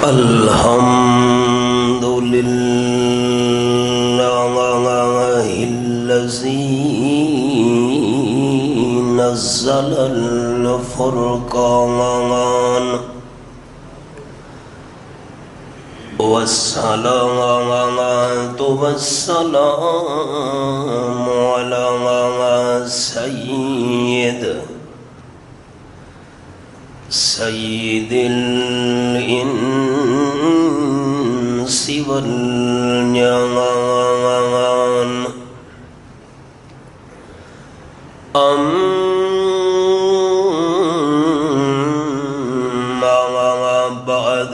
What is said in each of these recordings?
الحمد لله الذي نزل الفرقان والصلاة والسلام على سيد الإنس والجان أما بعد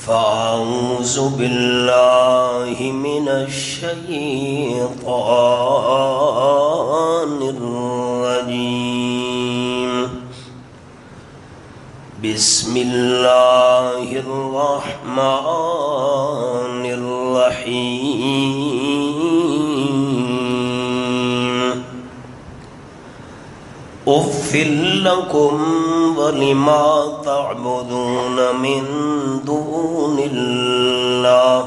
فأعوذ بالله من الشيطان الرجيم بسم الله الرحمن الرحيم أُفٍّ لكم ولما تعبدون من دون الله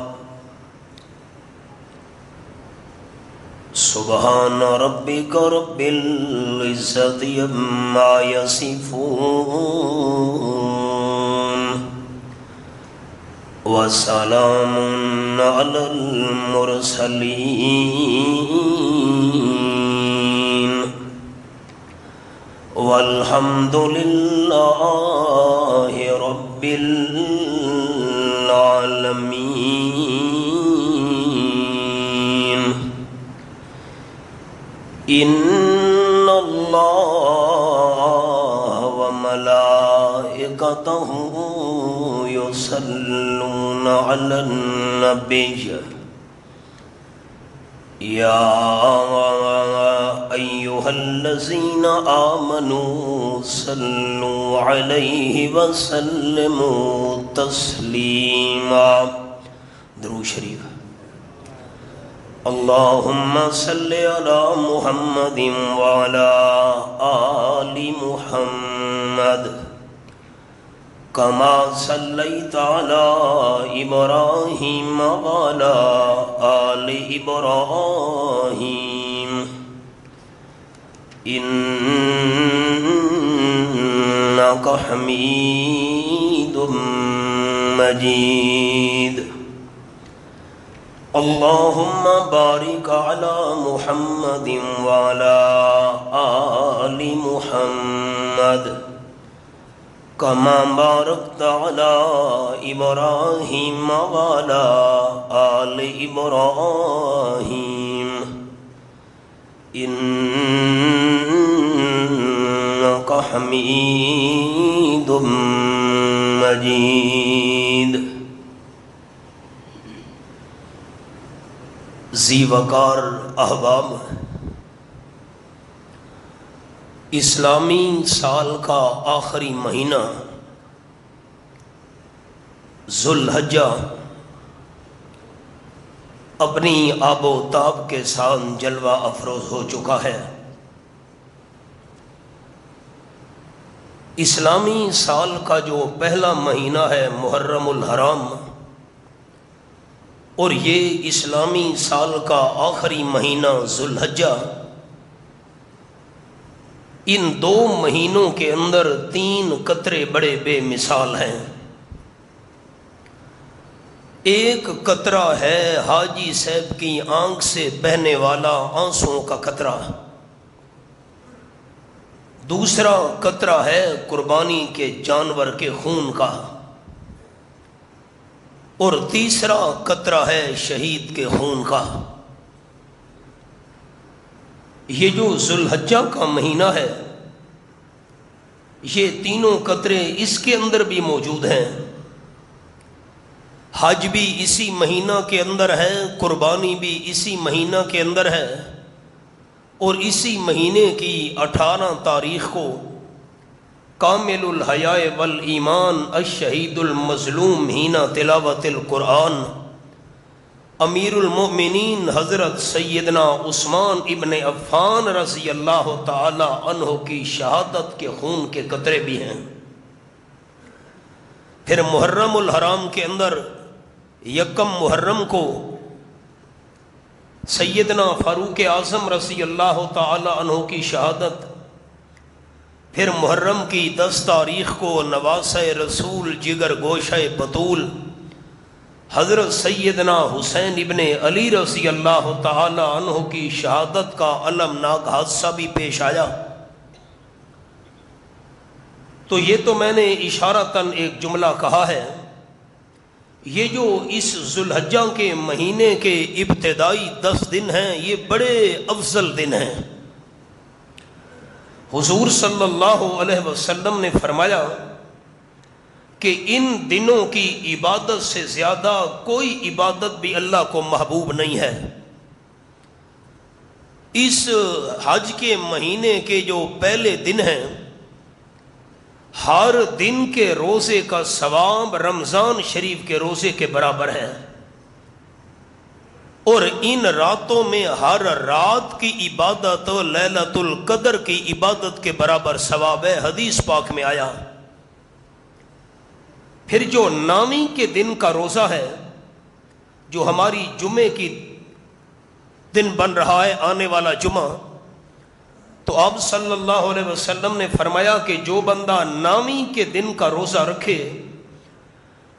سبحان ربك رب العزة عما يصفون وسلام على المرسلين والحمد لله رب العالمين إن الله وملائكته يصلون على النبي يا أيها الذين آمنوا صلوا عليه وسلموا تسليما درود شریف اللهم صل على محمد وعلى آل محمد كما صليت على إبراهيم وعلى آل إبراهيم إنك حميد مجيد اللهم بارك على محمد وعلى آل محمد كما باركت على إبراهيم وعلى آل إبراهيم إنك حميد مجيد ذی وقار احباب، اسلامی سال کا آخری مہینہ ذو الحجہ اپنی آب و تاب کے ساتھ جلوہ افروز ہو چکا ہے۔ اسلامی سال کا جو پہلا مہینہ ہے محرم الحرام، اور یہ اسلامی سال کا آخری مہینہ ذو الحجہ، ان دو مہینوں کے اندر تین قطرے بڑے بے مثال ہیں۔ ایک قطرہ ہے حاجی صاحب کی آنکھ سے بہنے والا آنسوؤں کا قطرہ، دوسرا قطرہ ہے قربانی کے جانور کے خون کا، اور تیسرا قطرہ ہے شہید کے خون کا۔ یہ جو ذو الحجہ کا مہینہ ہے، یہ تینوں قطرے اس کے اندر بھی موجود ہیں۔ حج بھی اسی مہینہ کے اندر ہے، قربانی بھی اسی مہینہ کے اندر ہے، اور اسی مہینے کی 18 تاریخ کو کامل الحیاء والایمان الشہید المظلوم حین تلاوت القرآن امیر المؤمنین حضرت سیدنا عثمان ابن عفان رضی اللہ تعالی عنہ کی شہادت کے خون کے قطرے بھی ہیں۔ پھر محرم الحرام کے اندر یکم محرم کو سیدنا فاروق اعظم رضی اللہ تعالی عنہ کی شہادت، پھر محرم کی 10 تاریخ کو نواسہ رسول جگر گوشہ بطول حضرت سیدنا حسین ابن علی رضی اللہ تعالی عنہ کی شہادت کا المناک حادثہ بھی پیش آیا۔ تو یہ تو میں نے اشارتاً ایک جملہ کہا ہے، یہ جو اس ذوالحجہ کے مہینے کے ابتدائی 10 دن ہیں یہ بڑے افضل دن ہیں۔ حضور صلی اللہ علیہ وسلم نے فرمایا کہ ان دنوں کی عبادت سے زیادہ کوئی عبادت بھی اللہ کو محبوب نہیں ہے۔ اس حج کے مہینے کے جو پہلے دن ہیں، ہر دن کے روزے کا ثواب رمضان شریف کے روزے کے برابر ہے، اور ان راتوں میں ہر رات کی عبادت لیلۃ القدر کی عبادت کے برابر ثواب ہے، حدیث پاک میں آیا۔ پھر جو 9ویں کے دن کا روزہ ہے، جو ہماری جمعے کی دن بن رہا ہے، آنے والا جمعہ، تو آپ صلی اللہ علیہ وسلم نے فرمایا کہ جو بندہ 9ویں کے دن کا روزہ رکھے،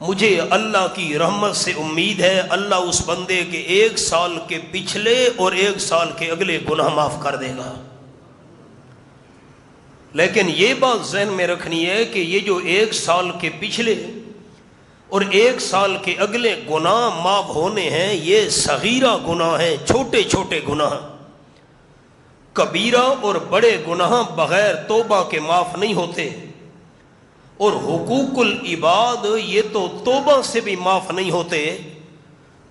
مجھے اللہ کی رحمت سے امید ہے اللہ اس بندے کے 1 سال کے پچھلے اور 1 سال کے اگلے گناہ معاف کر دے گا۔ لیکن یہ بات ذہن میں رکھنی ہے کہ یہ جو 1 سال کے پچھلے اور 1 سال کے اگلے گناہ معاف ہونے ہیں، یہ صغیرہ گناہ ہیں، چھوٹے چھوٹے گناہ۔ کبیرہ اور بڑے گناہ بغیر توبہ کے معاف نہیں ہوتے، اور حقوق العباد یہ تو توبہ سے بھی معاف نہیں ہوتے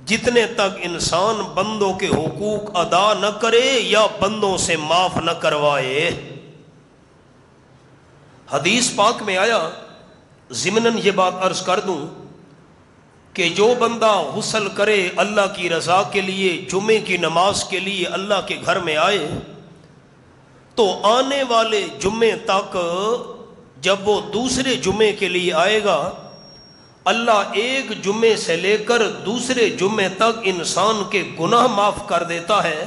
جتنے تک انسان بندوں کے حقوق ادا نہ کرے یا بندوں سے معاف نہ کروائے۔ حدیث پاک میں آیا، ضمناً یہ بات عرض کر دوں کہ جو بندہ غسل کرے اللہ کی رضا کے لیے، جمعے کی نماز کے لیے اللہ کے گھر میں آئے، تو آنے والے جمعے تک جب وہ دوسرے جمعے کے لیے آئے گا، اللہ ایک جمعے سے لے کر دوسرے جمعے تک انسان کے گناہ معاف کر دیتا ہے،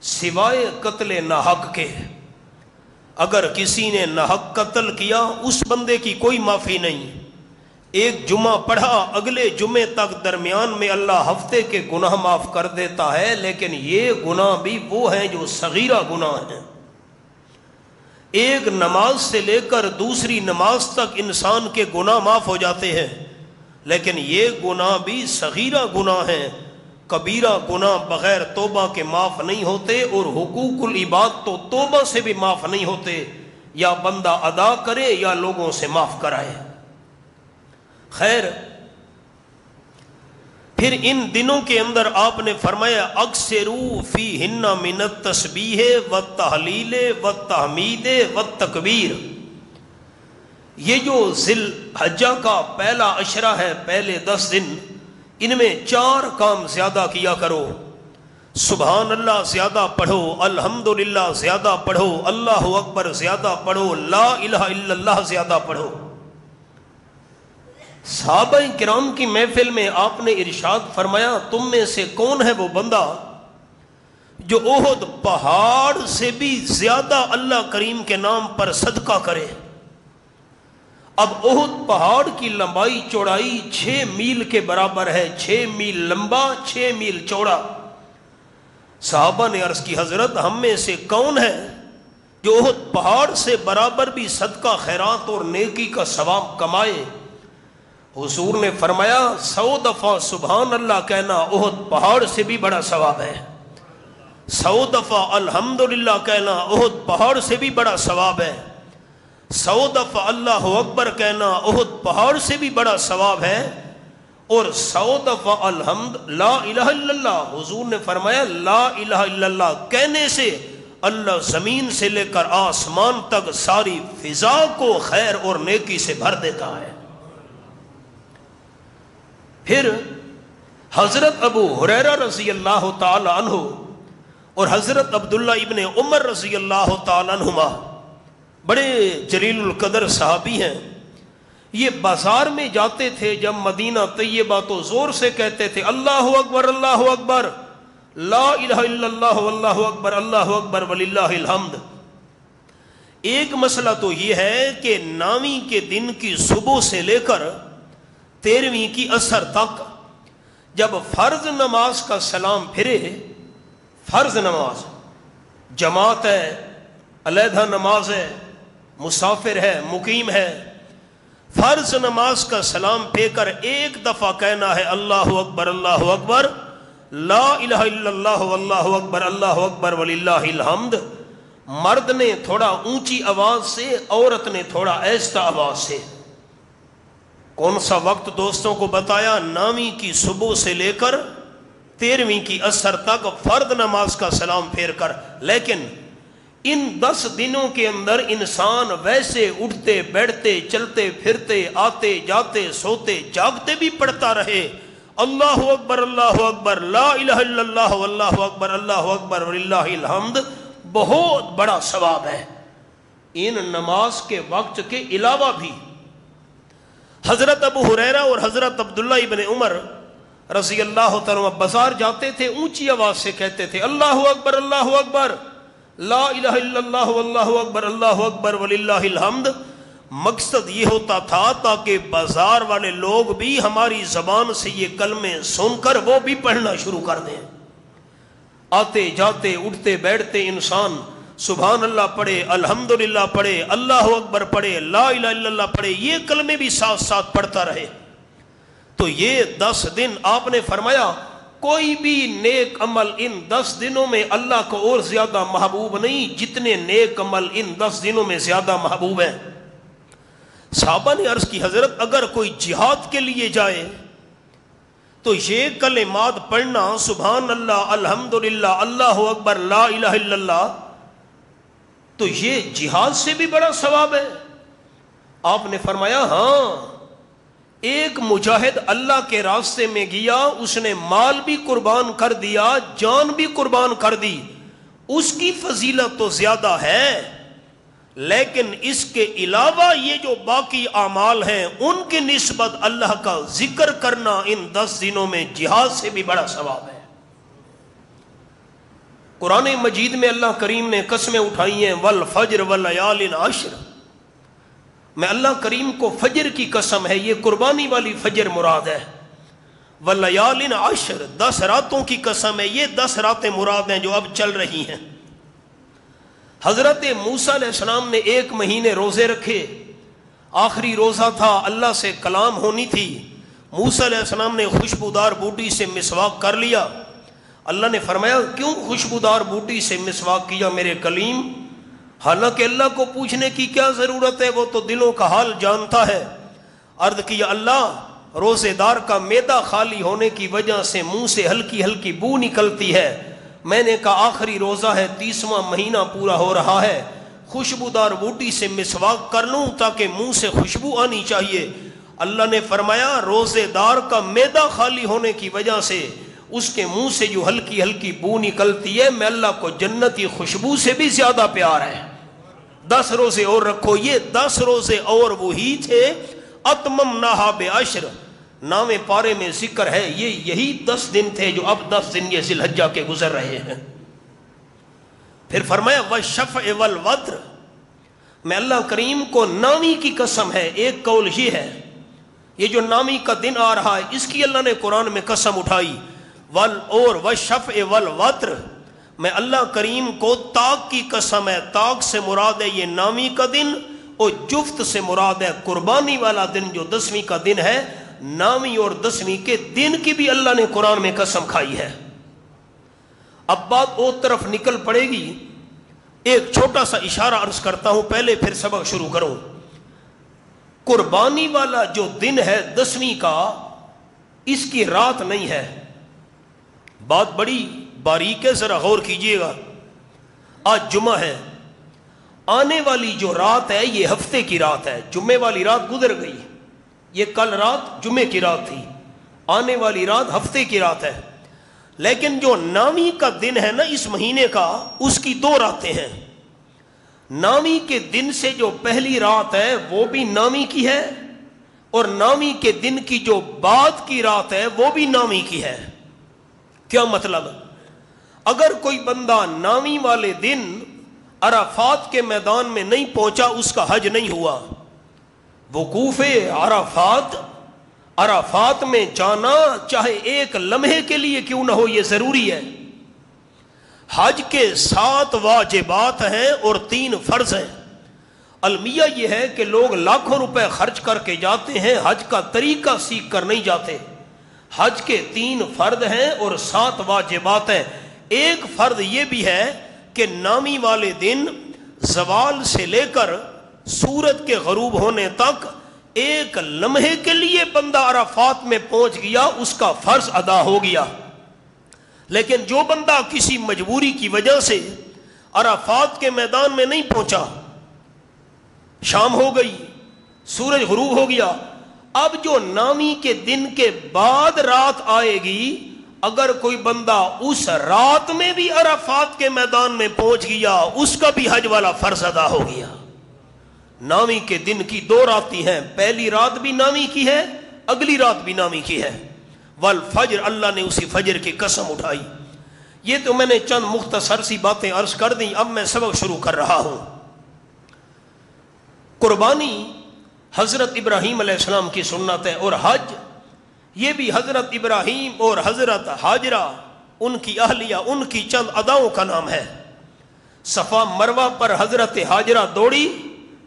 سوائے قتل ناحق کے۔ اگر کسی نے ناحق قتل کیا، اس بندے کی کوئی معافی نہیں۔ ایک جمعہ پڑھا، اگلے جمعے تک درمیان میں اللہ ہفتے کے گناہ معاف کر دیتا ہے، لیکن یہ گناہ بھی وہ ہیں جو صغیرہ گناہ ہیں۔ ایک نماز سے لے کر دوسری نماز تک انسان کے گناہ معاف ہو جاتے ہیں، لیکن یہ گناہ بھی صغیرہ گناہ ہیں۔ کبیرہ گناہ بغیر توبہ کے معاف نہیں ہوتے، اور حقوق العباد تو توبہ سے بھی معاف نہیں ہوتے، یا بندہ ادا کرے یا لوگوں سے معاف کرائے۔ خیر، پھر ان دنوں کے اندر آپ نے فرمایا اکثروا فیہن من التسبیح والتہلیل والتحمید والتکبیر۔ یہ جو ذی الحجہ کا پہلا عشرہ ہے، پہلے 10 دن، ان میں 4 کام زیادہ کیا کرو۔ سبحان اللہ زیادہ پڑھو، الحمدللہ زیادہ پڑھو، اللہ اکبر زیادہ پڑھو، لا الہ الا اللہ زیادہ پڑھو۔ صحابہ کرام کی محفل میں آپ نے ارشاد فرمایا، تم میں سے کون ہے وہ بندہ جو احد پہاڑ سے بھی زیادہ اللہ کریم کے نام پر صدقہ کرے؟ اب احد پہاڑ کی لمبائی چوڑائی 6 میل کے برابر ہے، 6 میل لمبا، 6 میل چوڑا۔ صحابہ نے عرض کی، حضرت ہم میں سے کون ہے جو احد پہاڑ سے برابر بھی صدقہ خیرات اور نیکی کا ثواب کمائے؟ حضور نے فرمایا 100 دفعہ سبحان اللہ کہنا احد پہاڑ سے بھی بڑا ثواب ہے، 100 دفعہ الحمدللہ کہنا احد پہاڑ سے بھی بڑا ثواب ہے، 100 دفعہ اللہ اکبر کہنا احد پہاڑ سے بھی بڑا ثواب ہے، اور 100 دفعہ لا الہ الا اللہ۔ حضور نے فرمایا لا الہ الا اللہ کہنے سے اللہ زمین سے لے کر آسمان تک ساری فضا کو خیر اور نیکی سے بھر دیتا ہے۔ پھر حضرت ابو ہریرہ رضی اللہ تعالی عنہ اور حضرت عبداللہ ابن عمر رضی اللہ تعالی عنہما بڑے جلیل القدر صحابی ہیں، یہ بازار میں جاتے تھے جب مدینہ طیبہ تو زور سے کہتے تھے اللہ اکبر لا الہ الا اللہ واللہ اکبر وللہ الحمد۔ ایک مسئلہ تو یہ ہے کہ 9ویں کے دن کی صبح سے لے کر 13ویں کی عصر تک جب فرض نماز کا سلام پھرے، فرض نماز جماعت ہے، علیحدہ نماز ہے، مسافر ہے، مقیم ہے، فرض نماز کا سلام پھیر کر ایک دفعہ کہنا ہے اللہ اکبر لا الہ الا اللہ واللہ اکبر وللہ الحمد۔ مرد نے تھوڑا اونچی آواز سے، عورت نے تھوڑا آہستہ آواز سے۔ کون سا وقت دوستوں کو بتایا؟ 9ویں کی صبح سے لے کر 13ویں کی عصر تک فرض نماز کا سلام پھیر کر۔ لیکن ان 10 دنوں کے اندر انسان ویسے اٹھتے بیٹھتے چلتے پھرتے آتے جاتے سوتے جاگتے بھی پڑھتا رہے اللہ اکبر لا الہ الا اللہ واللہ اکبر وللہ الحمد، بہت بڑا ثواب ہے۔ ان نماز کے وقت کے علاوہ بھی حضرت ابو ہریرہ اور حضرت عبداللہ ابن عمر رضی اللہ تعالیٰ بازار جاتے تھے، اونچی آواز سے کہتے تھے اللہ اکبر لا الہ الا اللہ واللہ اکبر وللہ الحمد۔ مقصد یہ ہوتا تھا تاکہ بازار والے لوگ بھی ہماری زبان سے یہ کلمے سن کر وہ بھی پڑھنا شروع کر دیں۔ آتے جاتے اٹھتے بیٹھتے انسان سبحان اللہ پڑھے، الحمدللہ پڑھے، اللہ اکبر پڑھے، لا الہ الا اللہ پڑھے، یہ کلمے بھی ساتھ ساتھ پڑھتا رہے۔ تو یہ 10 دن آپ نے فرمایا کوئی بھی نیک عمل ان 10 دنوں میں اللہ کو اور زیادہ محبوب نہیں جتنے نیک عمل ان 10 دنوں میں زیادہ محبوب ہیں۔ صحابہ نے عرض کی حضرت اگر کوئی جہاد کے لیے جائے تو یہ کلمات پڑھنا سبحان اللہ الحمدللہ اللہ اکبر لا الہ الا اللہ، تو یہ جہاد سے بھی بڑا ثواب ہے۔ آپ نے فرمایا ہاں، ایک مجاہد اللہ کے راستے میں گیا، اس نے مال بھی قربان کر دیا، جان بھی قربان کر دی، اس کی فضیلت تو زیادہ ہے، لیکن اس کے علاوہ یہ جو باقی اعمال ہیں ان کی نسبت اللہ کا ذکر کرنا ان 10 دنوں میں جہاد سے بھی بڑا ثواب ہے۔ قرآن مجید میں اللہ کریم نے قسمیں اٹھائی ہیں والفجر والیال عشر، میں اللہ کریم کو فجر کی قسم ہے، یہ قربانی والی فجر مراد ہے، والیال عشر 10 راتوں کی قسم ہے، یہ 10 راتیں مراد ہیں جو اب چل رہی ہیں۔ حضرت موسیٰ علیہ السلام نے 1 مہینے روزے رکھے، آخری روزہ تھا، اللہ سے کلام ہونی تھی، موسیٰ علیہ السلام نے خوشبودار بوٹی سے مسواک کر لیا۔ اللہ نے فرمایا کیوں خوشبودار بوٹی سے مسواک کیا میرے کلیم؟ حالانکہ اللہ کو پوچھنے کی کیا ضرورت ہے، وہ تو دلوں کا حال جانتا ہے۔ عرض کیا اللہ روزے دار کا معدہ خالی ہونے کی وجہ سے منہ سے ہلکی ہلکی بو نکلتی ہے، میں نے کہا آخری روزہ ہے، 30واں مہینہ پورا ہو رہا ہے، خوشبودار بوٹی سے مسواک کر لوں تاکہ منہ سے خوشبو آنی چاہیے۔ اللہ نے فرمایا روزے دار کا معدہ خالی ہونے کی وجہ سے اس کے منہ سے جو ہلکی ہلکی بو نکلتی ہے، میں اللہ کو جنتی خوشبو سے بھی زیادہ پیار ہے۔ 10 روزے اور رکھو، یہ 10 روزے اور وہی تھے اتممناہا بعشر، 9ویں پارے میں ذکر ہے، یہی 10 دن تھے جو اب 10 دن یہ ذی الحجہ کے گزر رہے ہیں۔ پھر فرمایا والشفع والوتر، میں اللہ کریم کو 9ویں کی قسم ہے، ایک قول یہ ہے، یہ جو 9ویں کا دن آ رہا ہے اس کی اللہ نے قرآن میں قسم اٹھائی، اور والشفع والوتر، میں اللہ کریم کو طاق کی قسم ہے، طاق سے مراد ہے یہ 9ویں کا دن، اور جفت سے مراد ہے قربانی والا دن جو 10ویں کا دن ہے۔ 9ویں اور 10ویں کے دن کی بھی اللہ نے قرآن میں قسم کھائی ہے۔ اب بات اور طرف نکل پڑے گی، ایک چھوٹا سا اشارہ عرض کرتا ہوں پہلے پھر سبق شروع کروں۔ قربانی والا جو دن ہے 10ویں کا، اس کی رات نہیں ہے، بات بڑی باریک ہے، ذرا غور کیجئے گا۔ آج جمعہ ہے، آنے والی جو رات ہے یہ ہفتے کی رات ہے، جمعے والی رات گزر گئی، یہ کل رات جمعے کی رات تھی، آنے والی رات ہفتے کی رات ہے، لیکن جو 9ویں کا دن ہے نا اس مہینے کا، اس کی 2 راتیں ہیں۔ 9ویں کے دن سے جو پہلی رات ہے وہ بھی 9ویں کی ہے، اور نامی کے دن کی جو بعد کی رات ہے وہ بھی نامی کی ہے۔ کیا مطلب؟ اگر کوئی بندہ نامی والے دن عرفات کے میدان میں نہیں پہنچا اس کا حج نہیں ہوا۔ وقوف عرفات میں جانا چاہے ایک لمحے کے لیے کیوں نہ ہو یہ ضروری ہے۔ حج کے 7 واجبات ہیں اور 3 فرض ہیں۔ المیہ یہ ہے کہ لوگ لاکھوں روپے خرچ کر کے جاتے ہیں، حج کا طریقہ سیکھ کر نہیں جاتے۔ حج کے 3 فرض ہیں اور 7 واجبات ہیں۔ ایک فرض یہ بھی ہے کہ نامی والے دن زوال سے لے کر سورج کے غروب ہونے تک ایک لمحے کے لیے بندہ عرفات میں پہنچ گیا، اس کا فرض ادا ہو گیا۔ لیکن جو بندہ کسی مجبوری کی وجہ سے عرفات کے میدان میں نہیں پہنچا، شام ہو گئی، سورج غروب ہو گیا، اب جو نامی کے دن کے بعد رات آئے گی، اگر کوئی بندہ اس رات میں بھی عرفات کے میدان میں پہنچ گیا اس کا بھی حج والا فرض ادا ہو گیا۔ نامی کے دن کی 2 راتیں ہیں، پہلی رات بھی نامی کی ہے، اگلی رات بھی نامی کی ہے۔ والفجر، اللہ نے اسی فجر کی قسم اٹھائی۔ یہ تو میں نے چند مختصر سی باتیں عرض کر دیں، اب میں سبق شروع کر رہا ہوں۔ قربانی حضرت ابراہیم علیہ السلام کی سنت ہے، اور حج یہ بھی حضرت ابراہیم اور حضرت حاجرہ ان کی اہلیہ ان کی چند اداؤں کا نام ہے۔ صفا مروہ پر حضرت حاجرہ دوڑی،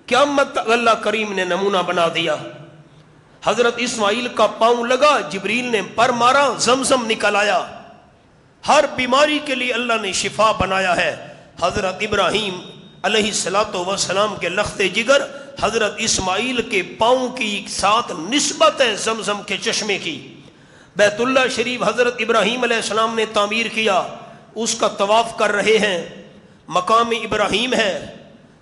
قیامت تک اللہ کریم نے نمونہ بنا دیا۔ حضرت اسماعیل کا پاؤں لگا، جبریل نے پر مارا، زمزم نکل آیا۔ ہر بیماری کے لیے اللہ نے شفا بنایا ہے۔ حضرت ابراہیم علیہ السلام کے لخت جگر حضرت اسماعیل کے پاؤں کی ساتھ نسبت ہے زمزم کے چشمے کی۔ بیت اللہ شریف حضرت ابراہیم علیہ السلام نے تعمیر کیا، اس کا طواف کر رہے ہیں، مقام ابراہیم ہے،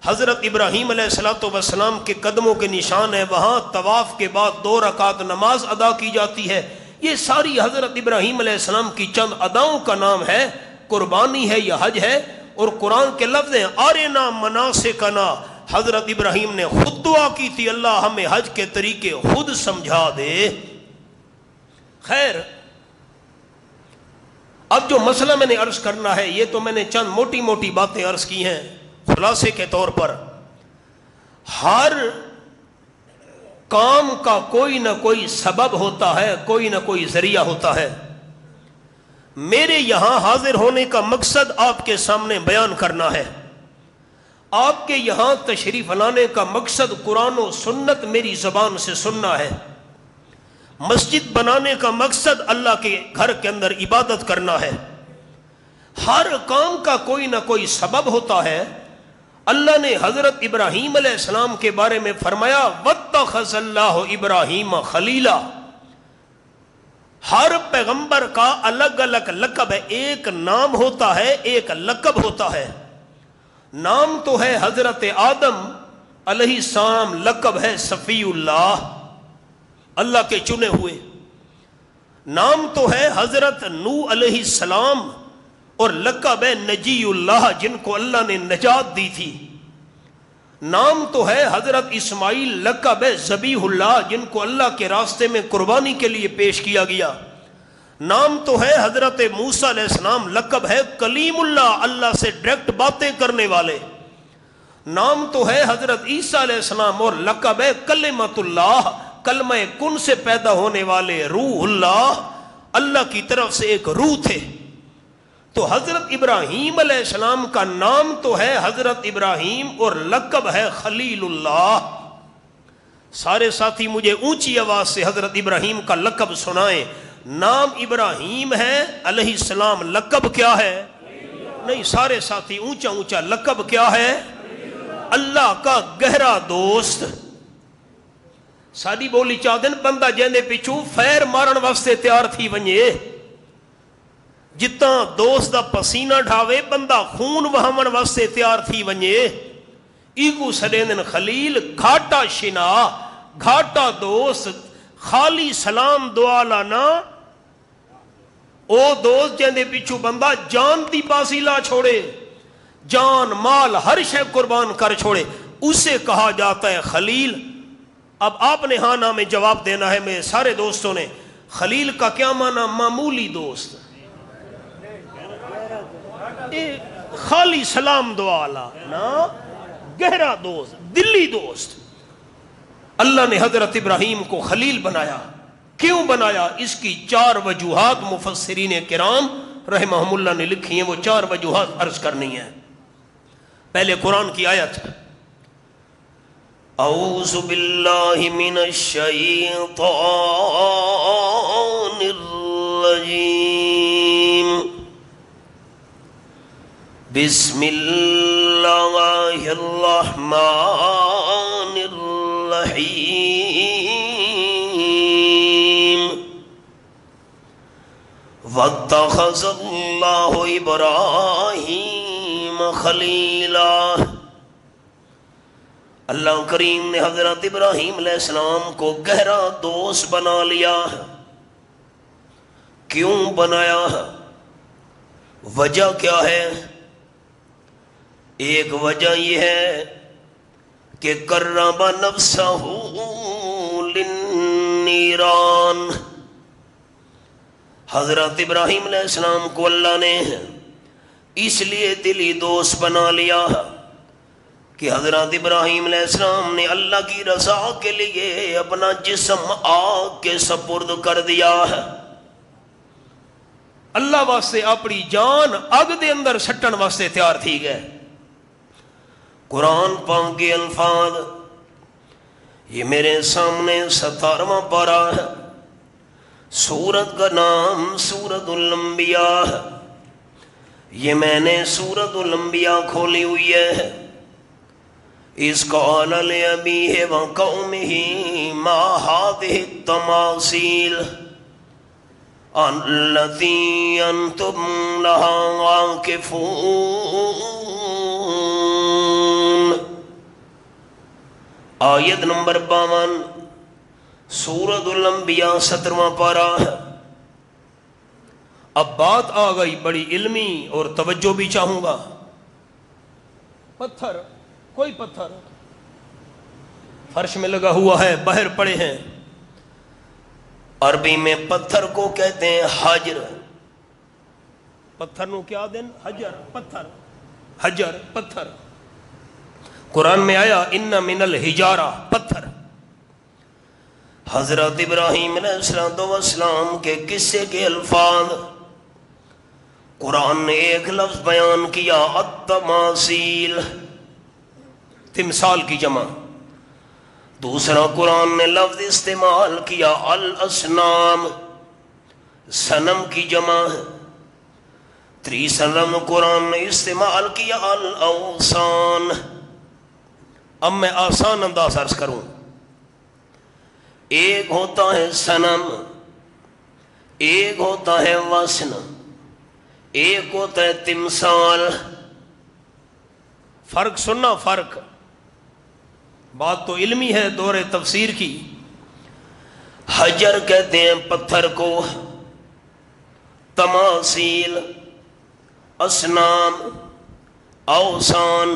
حضرت ابراہیم علیہ السلام کے قدموں کے نشان ہے، وہاں طواف کے بعد 2 رکعت نماز ادا کی جاتی ہے۔ یہ ساری حضرت ابراہیم علیہ السلام کی چند اداؤں کا نام ہے۔ قربانی ہے یا حج ہے، اور قرآن کے لفظ ہیں ارنا مناسکنا۔ حضرت ابراہیم نے خود دعا کی تھی، اللہ ہمیں حج کے طریقے خود سمجھا دے۔ خیر، اب جو مسئلہ میں نے عرض کرنا ہے، یہ تو میں نے چند موٹی موٹی باتیں عرض کی ہیں خلاصے کے طور پر۔ ہر کام کا کوئی نہ کوئی سبب ہوتا ہے، کوئی نہ کوئی ذریعہ ہوتا ہے۔ میرے یہاں حاضر ہونے کا مقصد آپ کے سامنے بیان کرنا ہے۔ آپ کے یہاں تشریف لانے کا مقصد قرآن و سنت میری زبان سے سننا ہے۔ مسجد بنانے کا مقصد اللہ کے گھر کے اندر عبادت کرنا ہے۔ ہر کام کا کوئی نہ کوئی سبب ہوتا ہے۔ اللہ نے حضرت ابراہیم علیہ السلام کے بارے میں فرمایا واتخذ اللہ ابراہیم خلیلا۔ ہر پیغمبر کا الگ الگ لقب ہے، ایک نام ہوتا ہے، ایک لقب ہوتا ہے۔ نام تو ہے حضرت آدم علیہ السلام، لقب ہے صفی اللہ، اللہ کے چنے ہوئے۔ نام تو ہے حضرت نوح علیہ السلام، اور لقب ہے نجی اللہ، جن کو اللہ نے نجات دی تھی۔ نام تو ہے حضرت اسماعیل، لقب ہے ذبیح اللہ، جن کو اللہ کے راستے میں قربانی کے لیے پیش کیا گیا۔ نام تو ہے حضرت موسیٰ علیہ السلام، لقب ہے کلیم اللہ، اللہ سے ڈائریکٹ باتیں کرنے والے۔ نام تو ہے حضرت عیسیٰ علیہ السلام، اور لقب ہے کلمۃ اللہ، کلمہ کن سے پیدا ہونے والے، روح اللہ، اللہ کی طرف سے ایک روح تھے۔ تو حضرت ابراہیم علیہ السلام کا نام تو ہے حضرت ابراہیم، اور لقب ہے خلیل اللہ۔ سارے ساتھی مجھے اونچی آواز سے حضرت ابراہیم کا لقب سنائیں۔ نام ابراہیم ہے علیہ السلام، لقب کیا ہے؟ نہیں، سارے ساتھی اونچا اونچا، لقب کیا ہے؟ اللہ کا گہرا دوست۔ ساری بولی چاہدن بندہ جیندے پیچھو فیر مارن واسطے تیار تھی ونجے، جتنا دوست دا پسینہ ڈھاوے بندہ خون وہاون واسطے تیار تھی ونجے۔ ایگو سڈیندن خلیل، گھاٹا شنا، گھاٹا دوست، خالی سلام دعا لانا، او دوست جیندے پیچھو بندہ جان دی بازی لا چھوڑے، جان مال ہر شے قربان کر چھوڑے، اسے کہا جاتا ہے خلیل۔ اب آپ نے ہاں نہ میں جواب دینا ہے. میرے سارے دوستوں نے خلیل کا کیا معنی؟ معمولی دوست، خالی سلام دعا والا نا، گہرا دوست، دلی دوست. اللہ نے حضرت ابراہیم کو خلیل بنایا. کیوں بنایا؟ اس کی 4 وجوہات مفسرین کرام رحمہم اللہ نے لکھی ہیں. وہ 4 وجوہات عرض کرنی ہیں. پہلے قرآن کی آیت، اعوذ باللہ من الشیطان الرجیم، بسم اللہ الرحمن الرحیم، واتخذ اللہ ابراہیم خلیلا. اللہ کریم نے حضرت ابراہیم علیہ السلام کو گہرا دوست بنا لیا. کیوں بنایا؟ وجہ کیا ہے؟ ایک وجہ یہ ہے کہ قرب نفسہ للنیران، حضرت ابراہیم علیہ السلام کو اللہ نے اس لیے دلی دوست بنا لیا کہ حضرت ابراہیم علیہ السلام نے اللہ کی رضا کے لیے اپنا جسم آگ کے سپرد کر دیا ہے. اللہ واسطے اپنی جان اگ دے اندر سٹن واسطے تیار تھی گئے. قرآن پاک کے الفاظ یہ میرے سامنے 17واں پارہ ہے. سورت کا نام سورت الانبیاء ہے. یہ میں نے سورت الانبیاء کھولی ہوئی ہے. اذ قال لأبیہ وقومہ ما هذه التماثیل التي انتم لها عاکفون. آیت نمبر 52 سورۃ الانبیاء 17واں پارہ. اب بات آ گئی بڑی علمی اور توجہ بھی چاہوں گا. پتھر، کوئی پتھر فرش میں لگا ہوا ہے، باہر پڑے ہیں. عربی میں پتھر کو کہتے ہیں حجر. پتھر نو کیا دن؟ حجر، پتھر، حجر پتھر. قرآن میں آیا ان من الحجارہ، پتھر. حضرت ابراہیم علیہ السلام کے قصے کے الفاظ قرآن نے ایک لفظ بیان کیا، التماثیل، تمثال کی جمع. دوسرا قرآن نے لفظ استعمال کیا الاصنام، صنم کی جمع. تیسرا قرآن نے استعمال کیا الاوثان. اب میں آسان انداز عرض کروں. ایک ہوتا ہے صنم، ایک ہوتا ہے وثن، ایک ہوتا ہے تمثال. فرق سننا، فرق. بات تو علمی ہے دور تفسیر کی. حجر کہتے ہیں پتھر کو، تماثیل، اصنام، اوثان.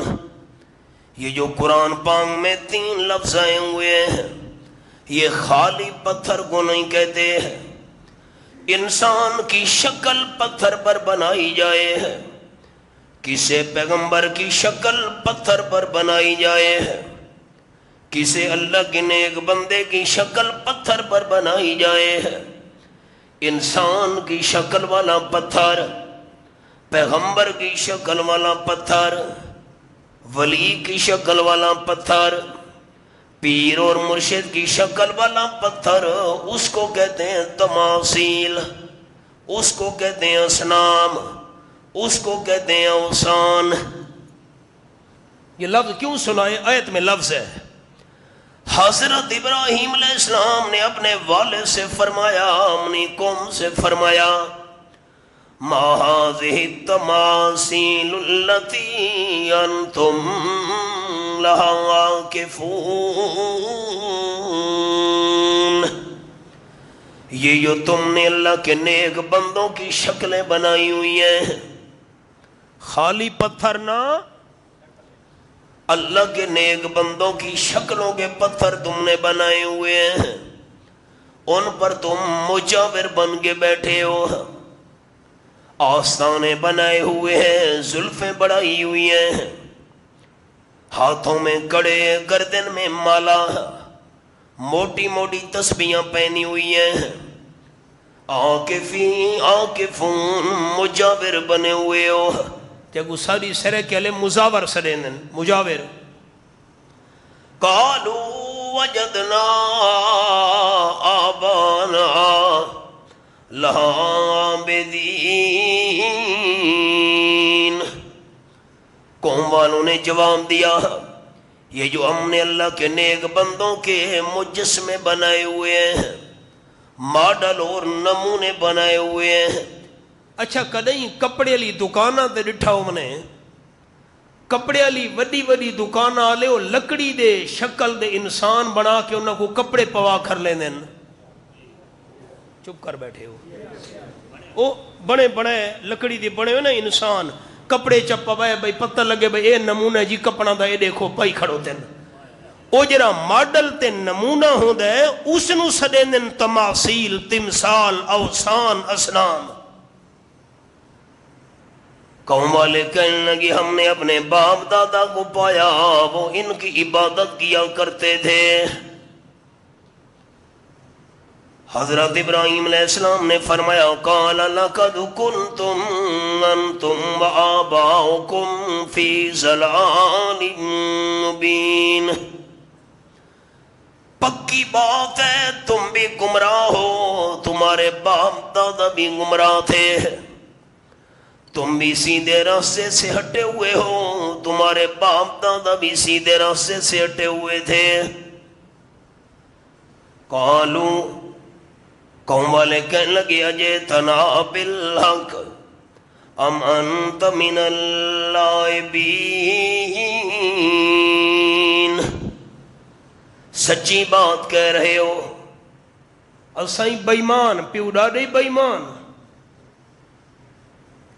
یہ جو قرآن پاک میں 3 لفظ آئے ہوئے ہیں یہ خالی پتھر کو نہیں کہتے ہیں. انسان کی شکل پتھر پر بنائی جائے ہے، کسی پیغمبر کی شکل پتھر پر بنائی جائے ہے، کسی اللہ کے نیک بندے کی شکل پتھر پر بنائی جائے ہے. انسان کی شکل والا پتھر، پیغمبر کی شکل والا پتھر، ولی کی شکل والا پتھر، پیر اور مرشد کی شکل والا پتھر، اس کو کہتے ہیں تماثیل، اس کو کہتے ہیں اصنام، اس کو کہتے ہیں اوثان. یہ لفظ کیوں سنائے؟ آیت میں لفظ ہے. حضرت ابراہیم علیہ السلام نے اپنے والد سے فرمایا، اپنی قوم سے فرمایا، ما هذه التماثيل التي انتم لها عاکفون. یہ جو تم نے اللہ کے نیک بندوں کی شکلیں بنائی ہوئی ہیں، خالی پتھر نہ، اللہ کے نیک بندوں کی شکلوں کے پتھر تم نے بنائے ہوئے ہیں، ان پر تم مجاور بن کے بیٹھے ہو، آستانے بنائے ہوئے ہیں، زلفیں بڑھائی ہوئی ہیں، ہاتھوں میں کڑے، گردن میں مالا، موٹی موٹی تسبیحاں پہنی ہوئی ہیں، عاکفون مجاور بنے ہوئے ہو۔ تیگو ساری سرے کے لئے مزاور سرینن، مجاور۔ قالوا وجدنا آبانا لها عابدین۔ قوم والوں نے جواب دیا، یہ جو ہم نے اللہ کے نیک بندوں کے مجسمے بنائے ہوئے ہیں، ماڈل اور نمونے بنائے ہوئے ہیں۔ اچھا کدیں کپڑے لی دکانہ تے ڈٹھا ہو منے، کپڑے لی وڈی وڈی دکانہ آلے وہ لکڑی دے شکل دے انسان بنا کے انہوں کو کپڑے پوا کر لینے، چپ کر بیٹھے ہو، وہ بڑے بڑے لکڑی دے بڑے ہوئے نا انسان، کپڑے چپا بھائی بھائی پتہ لگے بھائی اے نمونہ جی کپڑا دا اے دیکھو پائی کھڑو تین، او جرا ماڈل تے نمونہ ہوں دے اس نو سدینن تماثیل، تمثال، اوثان، اسنام۔ قوم والے کہنے لگے ہم نے اپنے باپ دادا کو پایا وہ ان کی عبادت کیا کرتے تھے۔ حضرت ابراہیم علیہ السلام نے فرمایا قال لقد کنتم انتم وآباؤکم فی ضلال مبین، پکی بات ہے تم بھی گمراہ ہو، تمہارے باپ دادا بھی گمراہ تھے، تم بھی سیدھے راستے سے ہٹے ہوئے ہو، تمہارے باپ دادا بھی سیدھے راستے سے ہٹے ہوئے تھے۔ قالوا، قوم والے کہنے لگے اجئتنا بالحق ام انت من اللاعبین، سچی بات کہہ رہے ہو؟ اسائیں بےمان پیو ڈاڈے بےمان،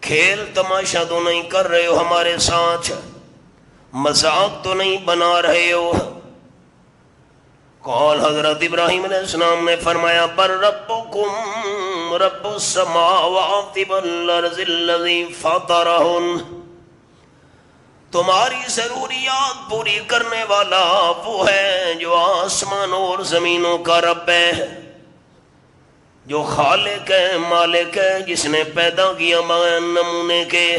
کھیل تماشا تو نہیں کر رہے ہو ہمارے ساتھ، مذاق تو نہیں بنا رہے ہو؟ قال حضرت ابراہیم علیہ السلام نے فرمایا پر ربکم رب السماوات والارض الذی فطرہن، تمہاری ضروریات پوری کرنے والا وہ ہے جو آسمانوں اور زمینوں کا رب ہے، جو خالق ہے، مالک ہے، جس نے پیدا کیا بغیر نمونے کے،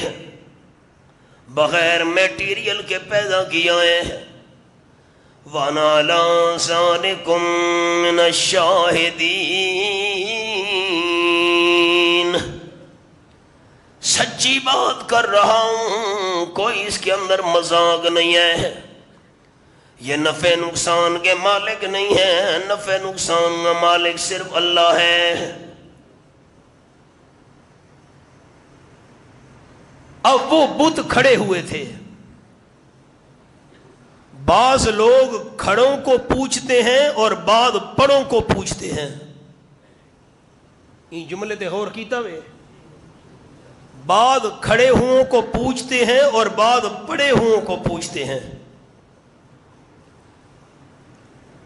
بغیر میٹیریل کے پیدا کیا ہے۔ وَأَنَا عَلَىٰ ذَلِكُم مِّنَ الشَّاهِدِينَ، سچی بات کر رہا ہوں، کوئی اس کے اندر مذاق نہیں ہے، یہ نفع نقصان کے مالک نہیں ہے، نفع نقصان کا مالک صرف اللہ ہے۔ اب وہ بت کھڑے ہوئے تھے، بعض لوگ کھڑوں کو پوچھتے ہیں اور بعض پڑوں کو پوچھتے ہیں، یہ جملے تے غور کیتا وے، بعض کھڑے ہوں کو پوچھتے ہیں اور بعض پڑے ہوں کو پوچھتے ہیں۔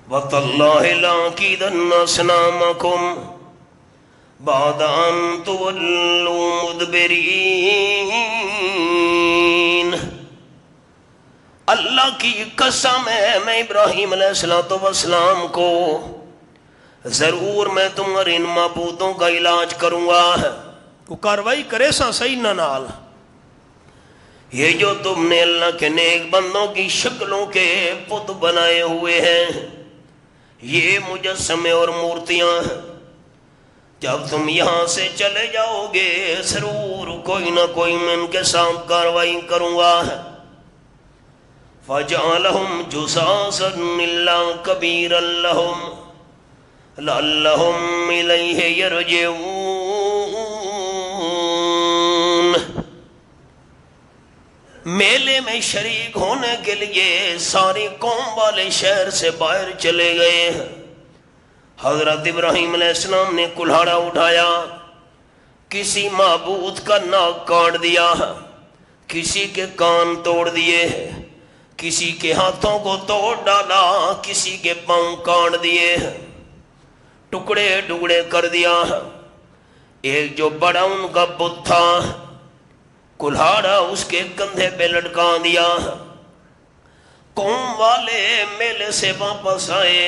وَتَاللَّهِ لَأَكِيدَنَّ أَصْنَامَكُمْ بَعْدَ أَن تُوَلُّوا مُدْبِرِينَ، اللہ کی قسم ہے میں ابراہیم علیہ السلام کو ضرور میں تمہارے ان معبودوں کا علاج کروں گا، کو کاروائی کرے سا صحیح نہ نال، یہ جو تم نے اللہ کے نیک بندوں کی شکلوں کے پت بنائے ہوئے ہیں، یہ مجسمے اور مورتیاں، جب تم یہاں سے چلے جاؤ گے ضرور کوئی نہ کوئی میں ان کے ساتھ کاروائی کروں گا۔ فَجَعَلَهُمْ جُثَاثًا إِلَّا كَبِيرًا لَهُمْ لَعَلَّهُمْ إِلَيْهِ يَرْجِعُونَ، میلے میں شریک ہونے کے لیے ساری قوم والے شہر سے باہر چلے گئے۔ حضرت ابراہیم علیہ السلام نے کلہاڑا اٹھایا، کسی معبود کا ناک کاٹ دیا، کسی کے کان توڑ دیے، کسی کے ہاتھوں کو توڑ ڈالا، کسی کے پاؤں کاٹ دیے، ٹکڑے ٹکڑے کر دیا۔ ایک جو بڑا ان کا بت تھا، کلہاڑا اس کے کندھے پہ لٹکا دیا۔ قوم والے میلے سے واپس آئے،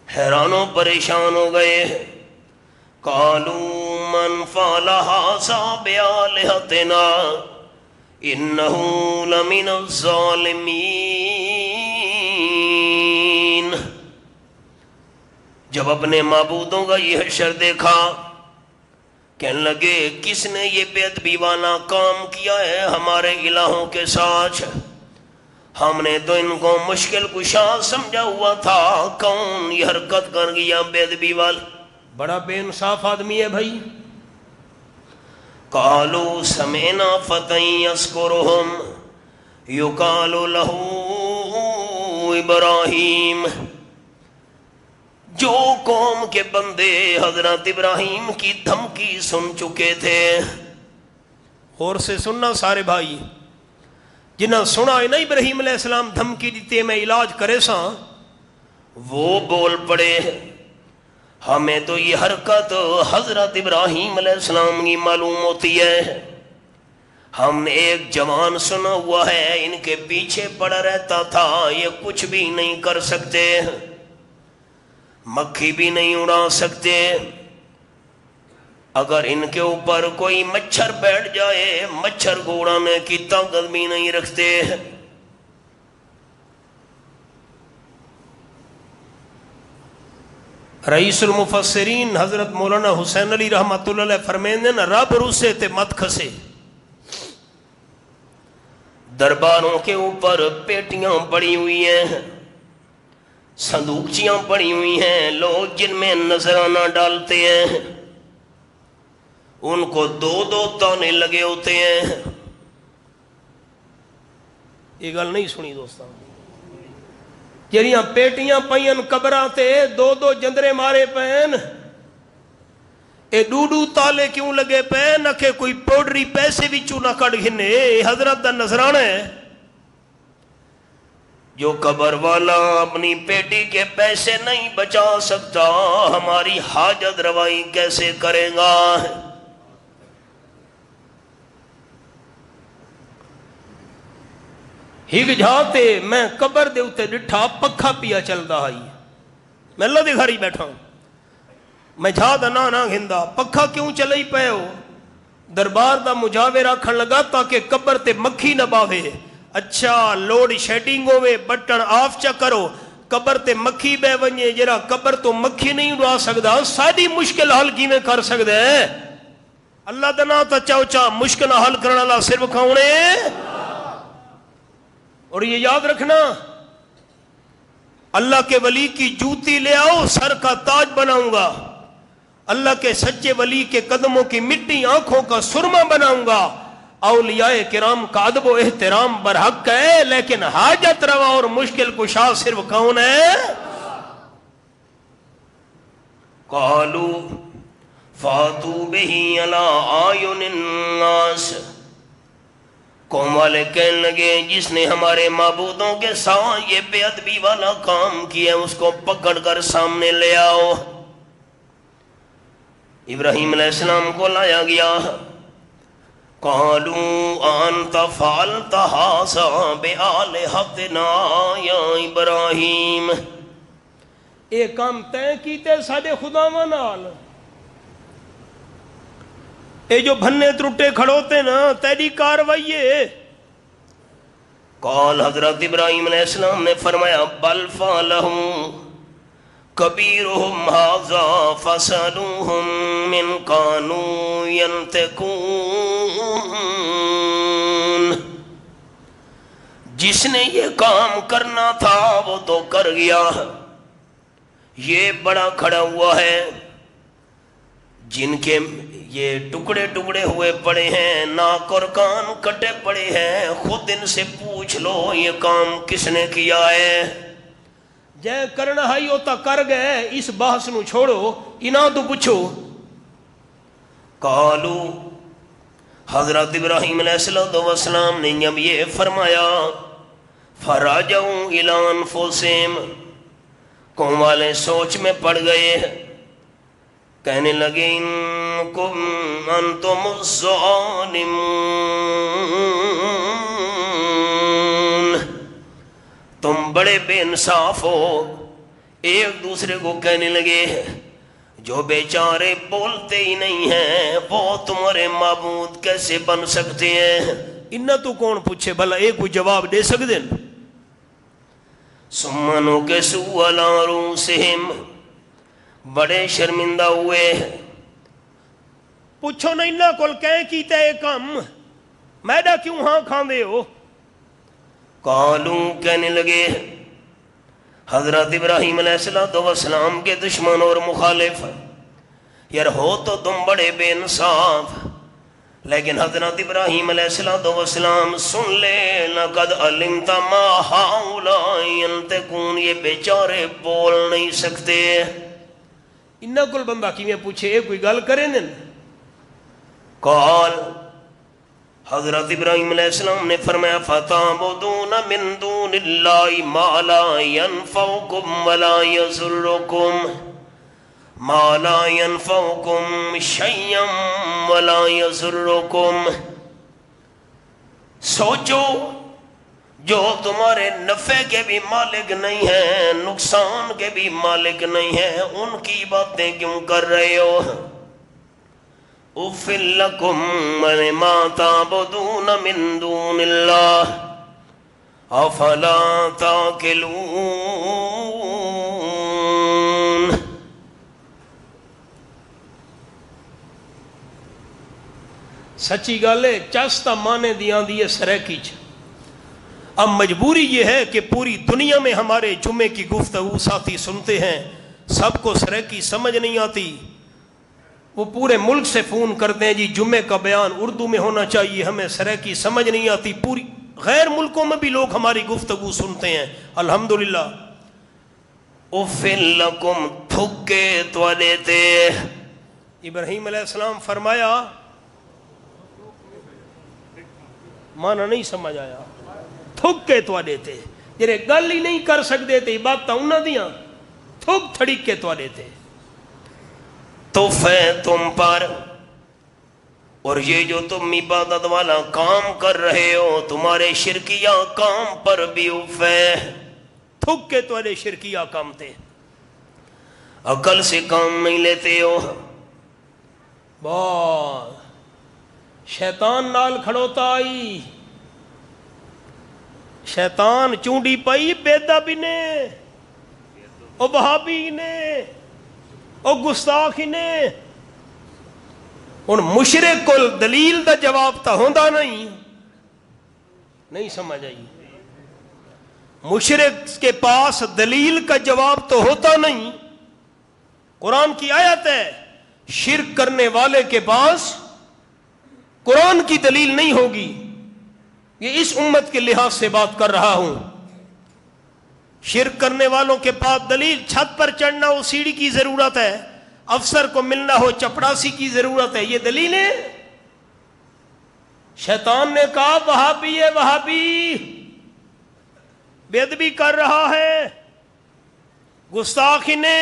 حیران و پریشان ہو گئے۔ قالوا من فعل هذا بآلهتنا انه لمن الظالمین۔ جب اپنے معبودوں کا یہ حشر دیکھا، کہنے لگے کس نے یہ بے ادبی والا کام کیا ہے ہمارے الہوں کے ساتھ؟ ہم نے تو ان کو مشکل کشا سمجھا ہوا تھا، کون یہ حرکت کر گیا بے ادبی والا؟ بڑا بے انصاف آدمی ہے بھائی۔ قالوا سمعنا فتى يذكرهم يقال له ابراہیم۔ جو قوم کے بندے حضرت ابراہیم کی دھمکی سن چکے تھے، اور سے سننا سارے بھائی، جنہاں سنا ہے نا ابراہیم علیہ السلام دھمکی دیتے میں علاج کرے سا، وہ بول پڑے ہمیں تو یہ حرکت حضرت ابراہیم علیہ السلام کی معلوم ہوتی ہے، ہم نے ایک جوان سنا ہوا ہے ان کے پیچھے پڑا رہتا تھا، یہ کچھ بھی نہیں کر سکتے، مکھی بھی نہیں اڑا سکتے، اگر ان کے اوپر کوئی مچھر بیٹھ جائے مچھر کو اڑانے کی طاقت بھی نہیں رکھتے۔ رئیس المفسرین حضرت مولانا حسین علی رحمۃ اللہ علیہ فرمائیں نا، رب روسے تے مت کھسے۔ درباروں کے اوپر پیٹیاں پڑی ہوئی ہیں، صندوقچیاں پڑی ہوئی ہیں، لوگ جن میں نذرانہ ڈالتے ہیں، ان کو دو دو تانے لگے ہوتے ہیں۔ یہ گل نہیں سنی دوستاں، جہاں پیٹیاں پئین قبراں تے دو دو جندرے مارے پین، اے ڈوڈو تالے کیوں لگے پین؟ نہ کہ کوئی پوڈری پیسے بھی چوں نہ کٹ گھنے، حضرت دا نذرانہ ہے۔ جو قبر والا اپنی پیٹی کے پیسے نہیں بچا سکتا، ہماری حاجت روائی کیسے کرے گا؟ ہگ جاتے میں قبر دے اتے ڈٹھا پکھا پیا چلدا آئی، میں اللہ دے گھر ہی بیٹھا ہوں، میں جھا دا نہ گھندا، پکھا کیوں چلائی پے ہو؟ دربار دا مجاور آکھن لگا تاکہ قبر تے مکھی نہ باوے۔ اچھا لوڈ شیڈنگ ہوئے بٹن آف چا کرو، قبر تے مکھی بے ونجے، جرا قبر تو مکھی نہیں اڑا سکدا، ساری مشکل حل کی میں کر سکدا ہے؟ اللہ دا نا تا چاو چا مشکل حل کرنا اللہ صرف کھاؤنے۔ اور یہ یاد رکھنا، اللہ کے ولی کی جوتی لے آؤ سر کا تاج بناؤں گا، اللہ کے سچے ولی کے قدموں کی مٹی آنکھوں کا سرما بناؤں گا۔ اولیاء کرام کا ادب و احترام برحق ہے، لیکن حاجت روا اور مشکل کشا صرف کون ہے؟ قالوا فاتوا به علی اعین الناس۔ قوم والے کہنے لگے جس نے ہمارے معبودوں کے ساتھ یہ بے ادبی والا کام کیا اس کو پکڑ کر سامنے لے آؤ۔ ابراہیم علیہ السلام کو لایا گیا۔ قالوا انت فعلت هذا بآلهتنا یا ابراہیم، اے کام تے کیتے ساڈے خداواں نال، اے جو بھنے ترٹے کھڑوتے نا تیری کاروائی ہے۔ قال حضرت ابراہیم علیہ السلام نے فرمایا بل فعلہ کبیرہم ھذا فاسألوہم من کانوا ینطقون۔ جس نے یہ کام کرنا تھا وہ تو کر گیا، یہ بڑا کھڑا ہوا ہے، جن کے یہ ٹکڑے ٹکڑے ہوئے پڑے ہیں، ناک اور کان کٹے پڑے ہیں، خود ان سے پوچھ لو یہ کام کس نے کیا ہے۔ جے کرنا ہائی ہوتا کر گئے، اس بحث نو چھوڑو، انہاں تو پوچھو۔ قالو، حضرت ابراہیم علیہ السلام نے جب یہ فرمایا فراجعوا الی انفسہم، قوم والے سوچ میں پڑ گئے، کہنے لگے انکم انتم الظالمون، تم بڑے بے انصاف ہو۔ ایک دوسرے کو کہنے لگے جو بیچارے بولتے ہی نہیں ہیں وہ تمہارے معبود کیسے بن سکتے ہیں؟ انہاں تو کون پوچھے بھلا، ایک کوئی جواب دے سکتے ہیں؟ ثم نکسوا علی رؤوسہم، بڑے شرمندہ ہوئے، پوچھو نہ انہاں کول کہیں کیتا ہے کم، میڈا کیوں ہاں کھاندے ہو؟ قالو، کہنے لگے حضرت ابراہیم علیہ السلام کے دشمن اور مخالف، یار ہو تو تم بڑے بے انصاف، لیکن حضرت ابراہیم علیہ السلام سن لے، لقد علمت ما ہؤلاء ينطقون، یہ بیچارے بول نہیں سکتے۔ انہاں کول بندہ کیویں پوچھے، ایک کوئی گل کرے نا۔ قال، حضرت ابراہیم علیہ السلام نے فرمایا فتعبدون من دون اللہ ما لا ينفعکم ولا یضرکم، ما لا ينفعکم شیئا ولا یضرکم، سوچو جو تمہارے نفع کے بھی مالک نہیں ہیں نقصان کے بھی مالک نہیں ہیں، ان کی باتیں کیوں کر رہے ہو؟ اُفِّل لَكُمْ وَلِمَا تَعْبُدُونَ مِن دُونِ اللَّهِ أَفَلَا تَعْقِلُونَ۔ سچی گل ہے، چستا مانے دیاں دیئے سریکی چھ۔ اب مجبوری یہ ہے کہ پوری دنیا میں ہمارے جمعے کی گفتگو ساتھی سنتے ہیں، سب کو سریکی سمجھ نہیں آتی، وہ پورے ملک سے فون کرتے ہیں جی جمعے کا بیان اردو میں ہونا چاہیے، ہمیں سریکی سمجھ نہیں آتی۔ پوری غیر ملکوں میں بھی لوگ ہماری گفتگو سنتے ہیں، الحمدللہ۔ اُفِّل لَكُمْ، تھکے توڑے تے، ابراہیم علیہ السلام فرمایا، مانا نہیں سمجھ آیا، تھکے توڑے تے، جنہیں گل ہی نہیں کر سکتے تھے، بات انہاں دیاں، تھک تھڑک کے توڑے تے۔ تف ہے تم پر، اور یہ جو تم عبادت والا کام کر رہے ہو تمہارے شرکیہ کام پر بھی اف ہے، تھک کے تمہارے شرکیہ کام تے، عقل سے کام نہیں لیتے ہو۔ بہت شیطان نال کھڑوتا آئی، شیطان چونڈی پئی بیدہ بھی نے، او بہابی نے، او گستاخی نے، ان مشرک کو دلیل دا جواب تا ہوندا نہیں سمجھ آئی، مشرک کے پاس دلیل کا جواب تو ہوتا نہیں۔ قرآن کی آیت ہے، شرک کرنے والے کے پاس قرآن کی دلیل نہیں ہوگی، یہ اس امت کے لحاظ سے بات کر رہا ہوں۔ شرک کرنے والوں کے پاس دلیل، چھت پر چڑھنا ہو سیڑھی کی ضرورت ہے، افسر کو ملنا ہو چپڑاسی کی ضرورت ہے، یہ دلیل ہے؟ شیطان نے کہا وہابی ہے، وہابی بے ادبی کر رہا ہے، گستاخی نے۔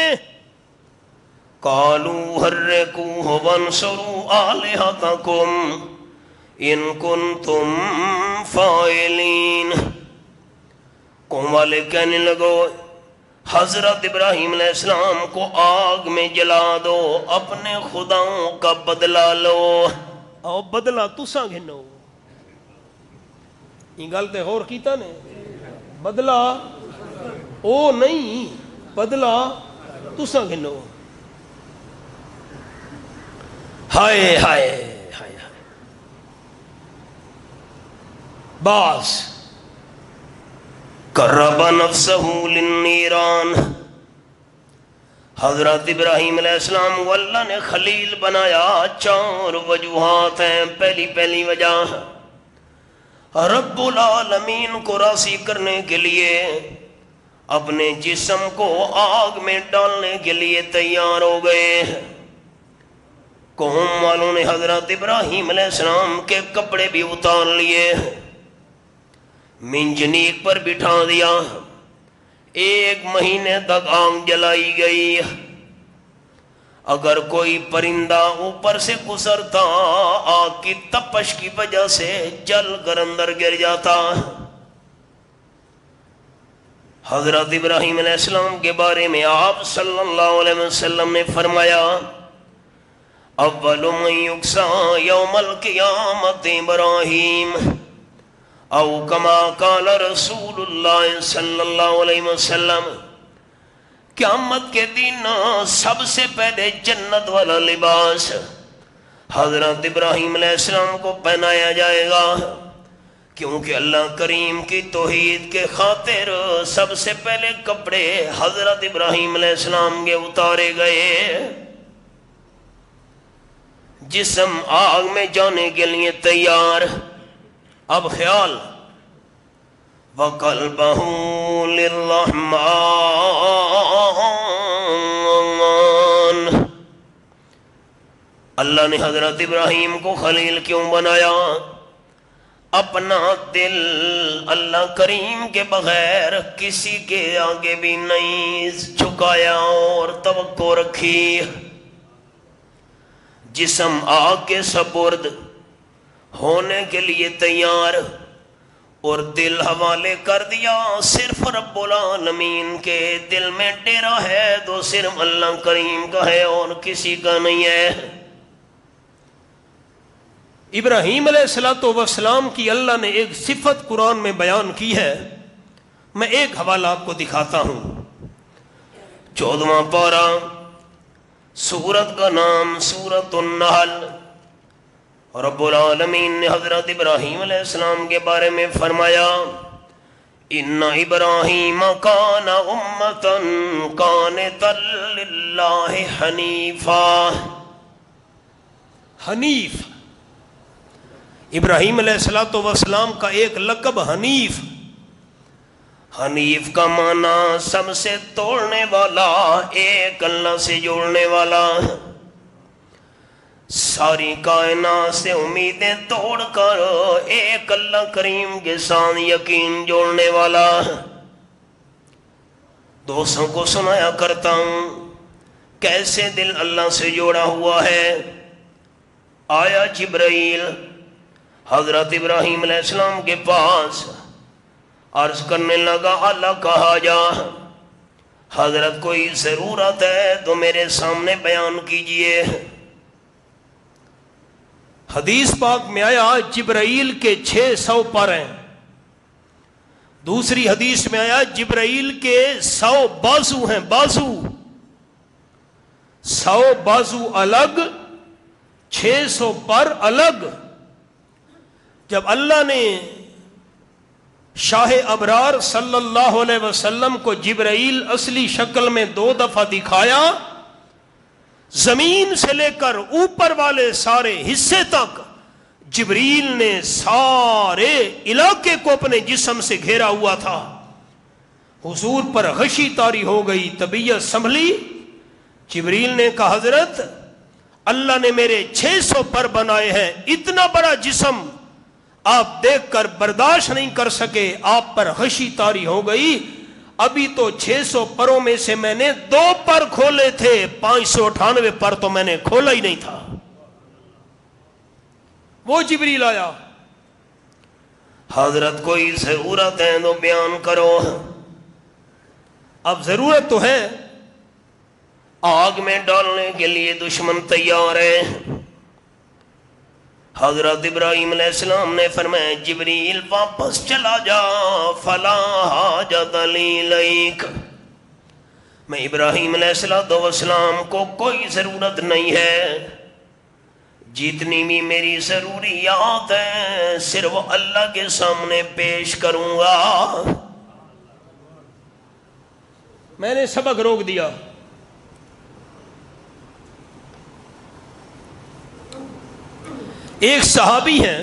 قالوا حرقوه وانصروا آلهتكم ان کنتم فاعلین، قوم والے کہنے لگو حضرت ابراہیم علیہ السلام کو آگ میں جلا دو، اپنے خداؤں کا بدلہ لو۔ او بدلہ تساں گھنو، یہ گل تے غور کیتا نے، بدلہ او نہیں، بدلہ تساں گھنو۔ ہائے ہائے ہائے، باس قرب نفسہ للنیران، حضرت ابراہیم علیہ السلام کو اللہ نے خلیل بنایا، 4 وجوہات ہیں۔ پہلی وجہ رب العالمین کو راضی کرنے کے لیے اپنے جسم کو آگ میں ڈالنے کے لیے تیار ہو گئے۔ قوم والوں نے حضرت ابراہیم علیہ السلام کے کپڑے بھی اتار لیے، منجنیک پر بٹھا دیا، 1 مہینے تک آگ جلائی گئی۔ اگر کوئی پرندہ اوپر سے گزرتا آگ کی تپش کی وجہ سے جل کر اندر گر جاتا۔ حضرت ابراہیم علیہ السلام کے بارے میں آپ صلی اللہ علیہ وسلم نے فرمایا اول من یکسا یوم القیامت ابراہیم او کما قال رسول اللہ صلی اللہ علیہ وسلم، قیامت کے دن سب سے پہلے جنت والا لباس حضرت ابراہیم علیہ السلام کو پہنایا جائے گا، کیونکہ اللہ کریم کی توحید کے خاطر سب سے پہلے کپڑے حضرت ابراہیم علیہ السلام کے اتارے گئے۔ جسم آگ میں جانے کے لیے تیار۔ اب خیال وَقَلْبَهُ لِلرَّحْمَنِ، اللہ نے حضرت ابراہیم کو خلیل کیوں بنایا؟ اپنا دل اللہ کریم کے بغیر کسی کے آگے بھی نہیں جھکایا اور توقع رکھی۔ جسم آگ کے سپرد ہونے کے لیے تیار اور دل حوالے کر دیا صرف رب العالمین کے۔ دل میں ڈیرا ہے تو صرف اللہ کریم کا ہے اور کسی کا نہیں ہے۔ ابراہیم علیہ السلام کی اللہ نے ایک صفت قرآن میں بیان کی ہے، میں ایک حوالہ آپ کو دکھاتا ہوں۔ 14واں پارہ، سورت کا نام سورت النحل۔ رب العالمین نے حضرت ابراہیم علیہ السلام کے بارے میں فرمایا ان ابراہیم کان امتا قانتا للہ حنیفا۔ حنیف، ابراہیم علیہ السلام کا ایک لقب حنیف۔ حنیف کا معنی سب سے توڑنے والا، ایک اللہ سے جوڑنے والا، ساری کائنات سے امیدیں توڑ کر ایک اللہ کریم کے ساتھ یقین جوڑنے والا۔ دوستوں کو سنایا کرتا ہوں کیسے دل اللہ سے جوڑا ہوا ہے۔ آیا جبرائیل حضرت ابراہیم علیہ السلام کے پاس، عرض کرنے لگا اللہ کہا جا، حضرت کوئی ضرورت ہے تو میرے سامنے بیان کیجئے۔ حدیث پاک میں آیا جبرائیل کے 600 پر ہیں، دوسری حدیث میں آیا جبرائیل کے 100 بازو ہیں، بازو 100 بازو الگ، 600 پر الگ۔ جب اللہ نے شاہ ابرار صلی اللہ علیہ وسلم کو جبرائیل اصلی شکل میں 2 دفعہ دکھایا، زمین سے لے کر اوپر والے سارے حصے تک جبرائیل نے سارے علاقے کو اپنے جسم سے گھیرا ہوا تھا۔ حضور پر غشی طاری ہو گئی، طبیعت سنبھلی۔ جبرائیل نے کہا حضرت اللہ نے میرے 600 پر بنائے ہیں، اتنا بڑا جسم آپ دیکھ کر برداشت نہیں کر سکے، آپ پر غشی طاری ہو گئی۔ ابھی تو 600 پروں میں سے میں نے 2 پر کھولے تھے، 598 پر تو میں نے کھولا ہی نہیں تھا۔ وہ جبریل آیا، حضرت کوئی ضرورت ہے تو بیان کرو۔ اب ضرورت تو ہے، آگ میں ڈالنے کے لیے دشمن تیار ہے۔ حضرت ابراہیم علیہ السلام نے فرمایا جبریل واپس چلا جا، فلا حاجت لی الیک، میں ابراہیم علیہ السلام کو کوئی ضرورت نہیں ہے، جتنی بھی میری ضروریات ہیں صرف اللہ کے سامنے پیش کروں گا۔ میں نے سبق روک دیا۔ ایک صحابی ہیں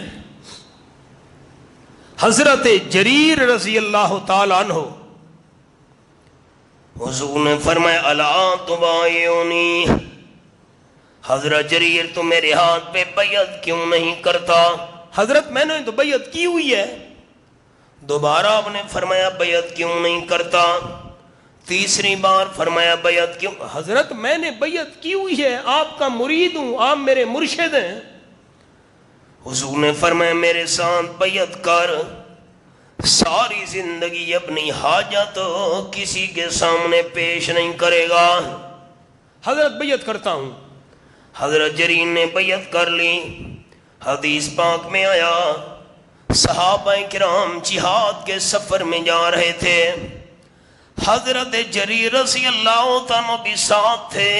حضرت جریر رضی اللہ تعالیٰ عنہ، حضور نے فرمایا الا تبایعونی، حضرت جریر تو میرے ہاتھ پہ بیعت کیوں نہیں کرتا؟ حضرت میں نے تو بیعت کی ہوئی ہے، دوبارہ آپ نے فرمایا بیعت کیوں نہیں کرتا؟ تیسری بار فرمایا بیعت کیوں؟ حضرت میں نے بیعت کی ہوئی ہے، آپ کا مرید ہوں، آپ میرے مرشد ہیں۔ حضور نے فرمایا میرے ساتھ بیعت کر، ساری زندگی اپنی حاجت کسی کے سامنے پیش نہیں کرے گا۔ حضرت بیعت کرتا ہوں۔ حضرت جریر نے بیعت کر لی۔ حدیث پاک میں آیا صحابہ کرام جہاد کے سفر میں جا رہے تھے، حضرت جریر رضی اللہ تعالیٰ بھی ساتھ تھے۔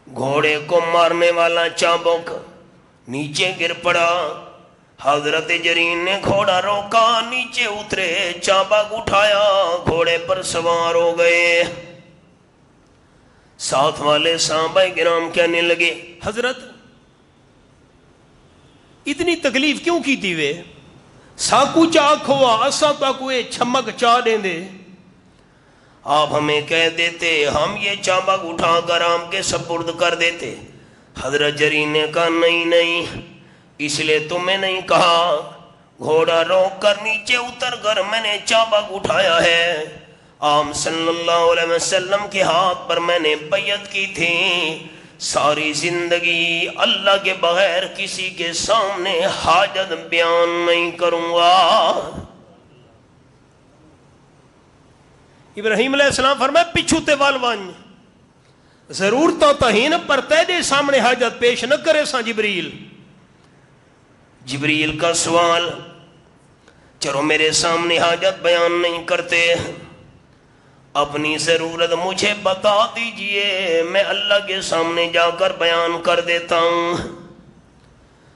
گھوڑے کو مارنے والا چابک نیچے گر پڑا، حضرت جریر نے گھوڑا روکا، نیچے اترے، چابک اٹھایا، گھوڑے پر سوار ہو گئے۔ ساتھ والے صحابہ کرام کہنے لگے حضرت اتنی تکلیف کیوں کی تھی وے؟ ساکو چاک ہوا اساں تا کوئی چھمک چاہ دیں دے، آپ ہمیں کہہ دیتے ہم یہ چابک اٹھا کر آپ کے سپرد کر دیتے۔ حضرت جریر نے کہا نہیں نہیں، اس لیے تمہیں نہیں کہا، گھوڑا روک کر نیچے اتر کر میں نے چابک اٹھایا ہے، آپ صلی اللہ علیہ وسلم کے ہاتھ پر میں نے بیعت کی تھی، ساری زندگی اللہ کے بغیر کسی کے سامنے حاجت بیان نہیں کروں گا۔ ابراہیم علیہ السلام فرمائے پچھو تے والوان ضرورتوں تہین پر تیدے سامنے حاجت پیش نہ کرے سا جبریل۔ جبریل کا سوال، چلو میرے سامنے حاجت بیان نہیں کرتے، اپنی ضرورت مجھے بتا دیجئے، میں اللہ کے سامنے جا کر بیان کر دیتا ہوں۔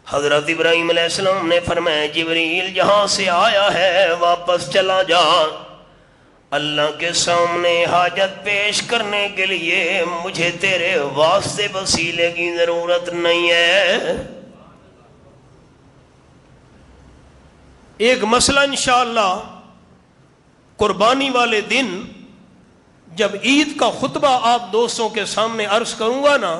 حضرت ابراہیم علیہ السلام نے فرمایا جبریل جہاں سے آیا ہے واپس چلا جا، اللہ کے سامنے حاجت پیش کرنے کے لیے مجھے تیرے واسطے وسیلے کی ضرورت نہیں ہے۔ ایک مسئلہ انشاءاللہ قربانی والے دن جب عید کا خطبہ آپ دوستوں کے سامنے عرض کروں گا نا،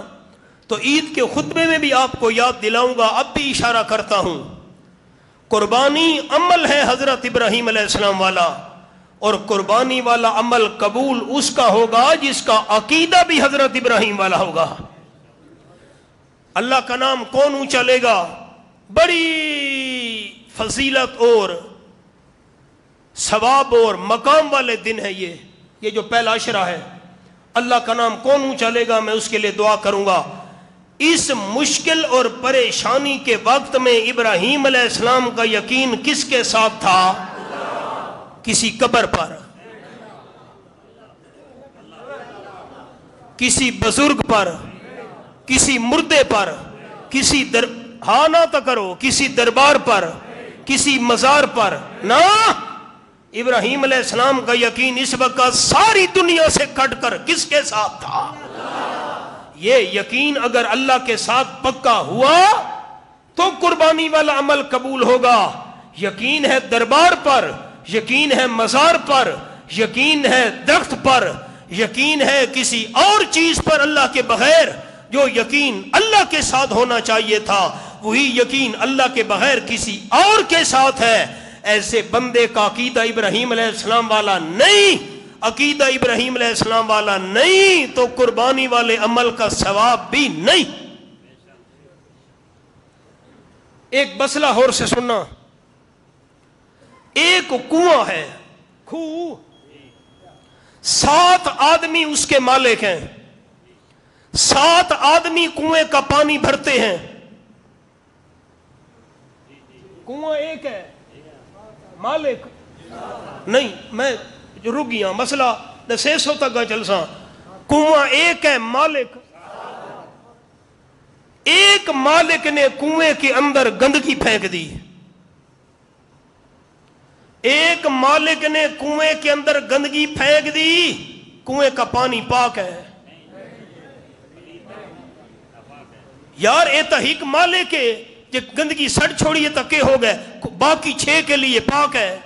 تو عید کے خطبے میں بھی آپ کو یاد دلاؤں گا، اب بھی اشارہ کرتا ہوں۔ قربانی عمل ہے حضرت ابراہیم علیہ السلام والا، اور قربانی والا عمل قبول اس کا ہوگا جس کا عقیدہ بھی حضرت ابراہیم والا ہوگا۔ اللہ کا نام کون اونچا لے گا؟ بڑی فضیلت اور ثواب اور مقام والے دن ہے یہ جو پہلا عشرہ ہے، اللہ کا نام کون اونچا لے گا؟ میں اس کے لیے دعا کروں گا۔ اس مشکل اور پریشانی کے وقت میں ابراہیم علیہ السلام کا یقین کس کے ساتھ تھا؟ کسی قبر پر، کسی بزرگ پر، کسی مردے پر، کسی ہاں نہ تو کرو، کسی دربار پر، کسی مزار پر نہ۔ ابراہیم علیہ السلام کا یقین اس وقت ساری دنیا سے کٹ کر کس کے ساتھ تھا؟ یہ یقین اگر اللہ کے ساتھ پکا ہوا تو قربانی والا عمل قبول ہوگا۔ یقین ہے دربار پر، یقین ہے مزار پر، یقین ہے درخت پر، یقین ہے کسی اور چیز پر اللہ کے بغیر، جو یقین اللہ کے ساتھ ہونا چاہیے تھا وہی یقین اللہ کے بغیر کسی اور کے ساتھ ہے۔ ایسے بندے کا عقیدہ ابراہیم علیہ السلام والا نہیں، عقیدہ ابراہیم علیہ السلام والا نہیں تو قربانی والے عمل کا ثواب بھی نہیں۔ ایک مسئلہ اور سے سننا، ایک کنواں ہے، کھو، 7 آدمی اس کے مالک ہیں، 7 آدمی کنویں کا پانی بھرتے ہیں۔ کنواں ایک ہے، مالک نہیں، میں رک گیا، مسئلہ نسیس ہوتا گا چلساں۔ کنواں ایک ہے، مالک ایک، مالک نے کنویں کے اندر گندگی پھینک دی، ایک مالک نے کنویں کے اندر گندگی پھینک دی، کنویں کا پانی پاک ہے۔ یار اے تا ہک مالک ہے، جو گندگی سڑ چھوڑی ہے تکے ہو گئے، باقی 6 کے لیے پاک ہے۔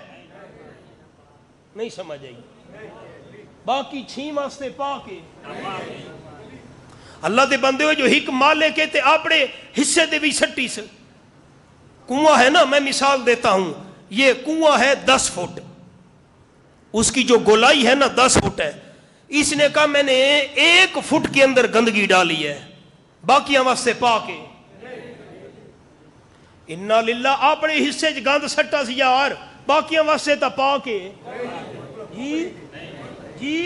نہیں سمجھ آئی؟ باقی 6 واسطے پاک ہے۔ اللہ دے بندے ہوئے جو ہک مالک ہے اپنے حصے دے بھی سٹی سے کنواں ہے نا، میں مثال دیتا ہوں، یہ کنواں ہے 10 فٹ، اس کی جو گولائی ہے نا 10 فٹ ہے. اس نے کہا میں نے 1 فٹ کے اندر گندگی ڈالی ہے، باقی واسطے پا کے. انا للہ اپنے حصے چ گند سٹا سی یار، باقی واسطے تا پا کے. جی جی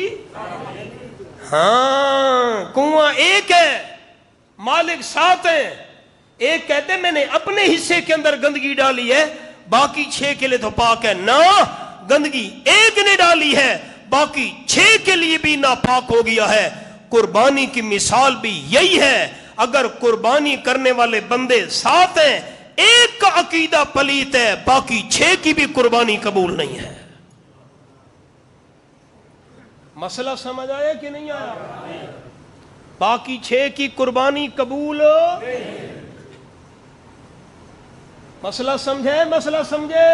ہاں، کنواں ایک ہے، مالک 7 ہیں. ایک کہتے میں نے اپنے حصے کے اندر گندگی ڈالی ہے، باقی 6 کے لیے تو پاک ہے. نہ، گندگی ایک نے ڈالی ہے، باقی 6 کے لیے بھی ناپاک ہو گیا ہے. قربانی کی مثال بھی یہی ہے. اگر قربانی کرنے والے بندے 7 ہیں، ایک کا عقیدہ پلیت ہے، باقی 6 کی بھی قربانی قبول نہیں ہے. مسئلہ سمجھ آیا کہ نہیں آیا؟ باقی 6 کی قربانی قبول. مسئلہ سمجھے؟ مسئلہ سمجھے؟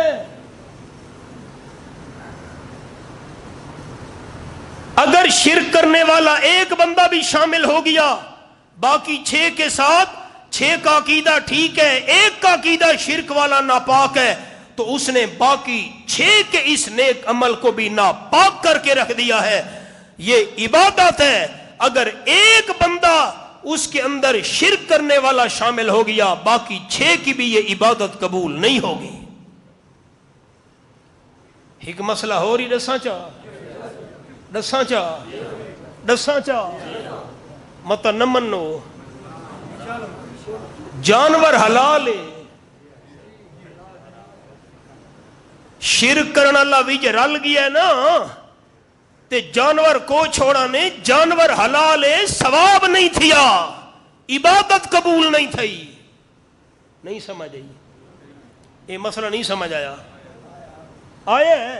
اگر شرک کرنے والا ایک بندہ بھی شامل ہو گیا، باقی 6 کے ساتھ 6 کا عقیدہ ٹھیک ہے، ایک کا عقیدہ شرک والا ناپاک ہے، تو اس نے باقی 6 کے اس نیک عمل کو بھی ناپاک کر کے رکھ دیا ہے. یہ عبادت ہے. اگر ایک بندہ اس کے اندر شرک کرنے والا شامل ہو گیا، باقی 6 کی بھی یہ عبادت قبول نہیں ہوگی. ایک مسئلہ ہو رہی دساں چا مت نہ منو. جانور حلال ہے، شرک کرنے والا بھی جے رل گیا ہے نا تے جانور کو چھوڑا نے. جانور حلال ہے، ثواب نہیں تھیا، عبادت قبول نہیں تھی. نہیں سمجھ آئی؟ یہ مسئلہ نہیں سمجھ آیا؟ آیا ہے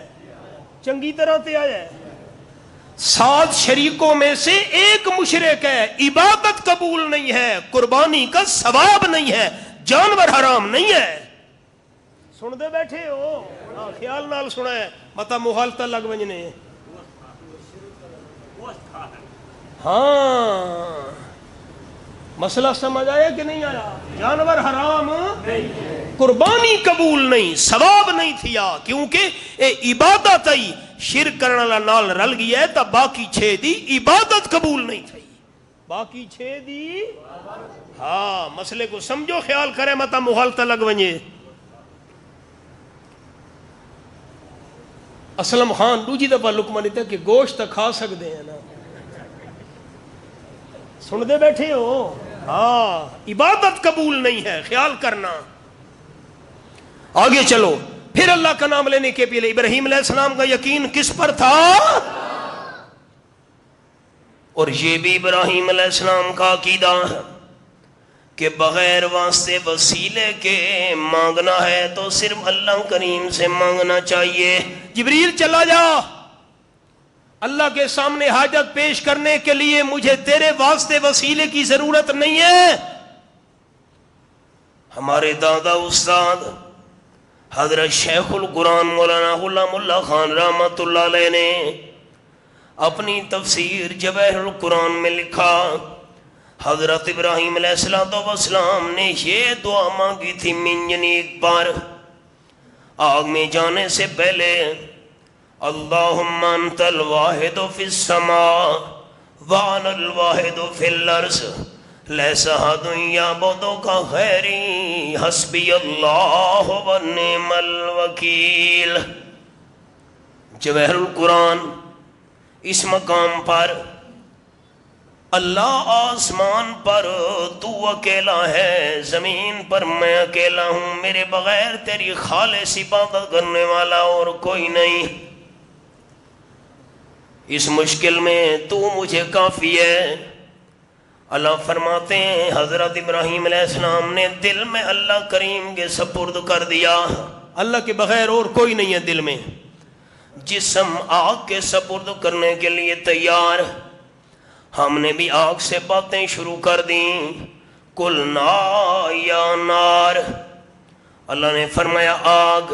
چنگی طرح تے آیا ہے. 7 شریکوں میں سے ایک مشرک ہے، عبادت قبول نہیں ہے، قربانی کا ثواب نہیں ہے، جانور حرام نہیں ہے. سن دے بیٹھے ہو؟ خیال نال سنا ہے، متا مخالفت لگ ونجنے. ہاں، مسئلہ سمجھ آیا کہ نہیں آیا؟ جانور حرام، قربانی قبول نہیں، ثواب نہیں تھیا، کیونکہ اے عبادت ہے. شرک کرنے والا نال رل گیا ہے تا باقی 6 دی عبادت قبول نہیں تھی. باقی 6 دی. ہاں، مسئلے کو سمجھو، خیال کرے متا مخالفت لگ ونجے. اسلم خان دوجی دفعہ لقمہ دیتا کہ گوشت کھا سکتے ہیں نا. سن دے بیٹھے ہو؟ ہاں، عبادت قبول نہیں ہے، خیال کرنا. آگے چلو. پھر اللہ کا نام لینے کے پہلے ابراہیم علیہ السلام کا یقین کس پر تھا؟ اور یہ بھی ابراہیم علیہ السلام کا عقیدہ کہ بغیر واسطے وسیلے کے مانگنا ہے تو صرف اللہ کریم سے مانگنا چاہیے. جبریل چلا جا، اللہ کے سامنے حاجت پیش کرنے کے لیے مجھے تیرے واسطے وسیلے کی ضرورت نہیں ہے. ہمارے دادا استاد حضرت شیخ القرآن مولانا غلام اللہ خان رحمۃ اللہ علیہ نے اپنی تفسیر جواہر القرآن میں لکھا، حضرت ابراہیم علیہ السلام نے یہ دعا مانگی تھی منجنیک پر آگ میں جانے سے پہلے، اللہم انت الواحد فی السماء وانا الواحد فی الارض لیس احد یعبدک غیری حسبی اللہ ونعم الوکیل. جواہر القرآن اس مقام پر اللہ آسمان پر تو اکیلا ہے، زمین پر میں اکیلا ہوں، میرے بغیر تیری خالص عبادت کرنے والا اور کوئی نہیں. اس مشکل میں تو مجھے کافی ہے. اللہ فرماتے ہیں حضرت ابراہیم علیہ السلام نے دل میں اللہ کریم کے سپرد کر دیا. اللہ کے بغیر اور کوئی نہیں ہے دل میں. جسم آگ کے سپرد کرنے کے لیے تیار. ہم نے بھی آگ سے باتیں شروع کر دیں. قلنا یا نار، اللہ نے فرمایا آگ،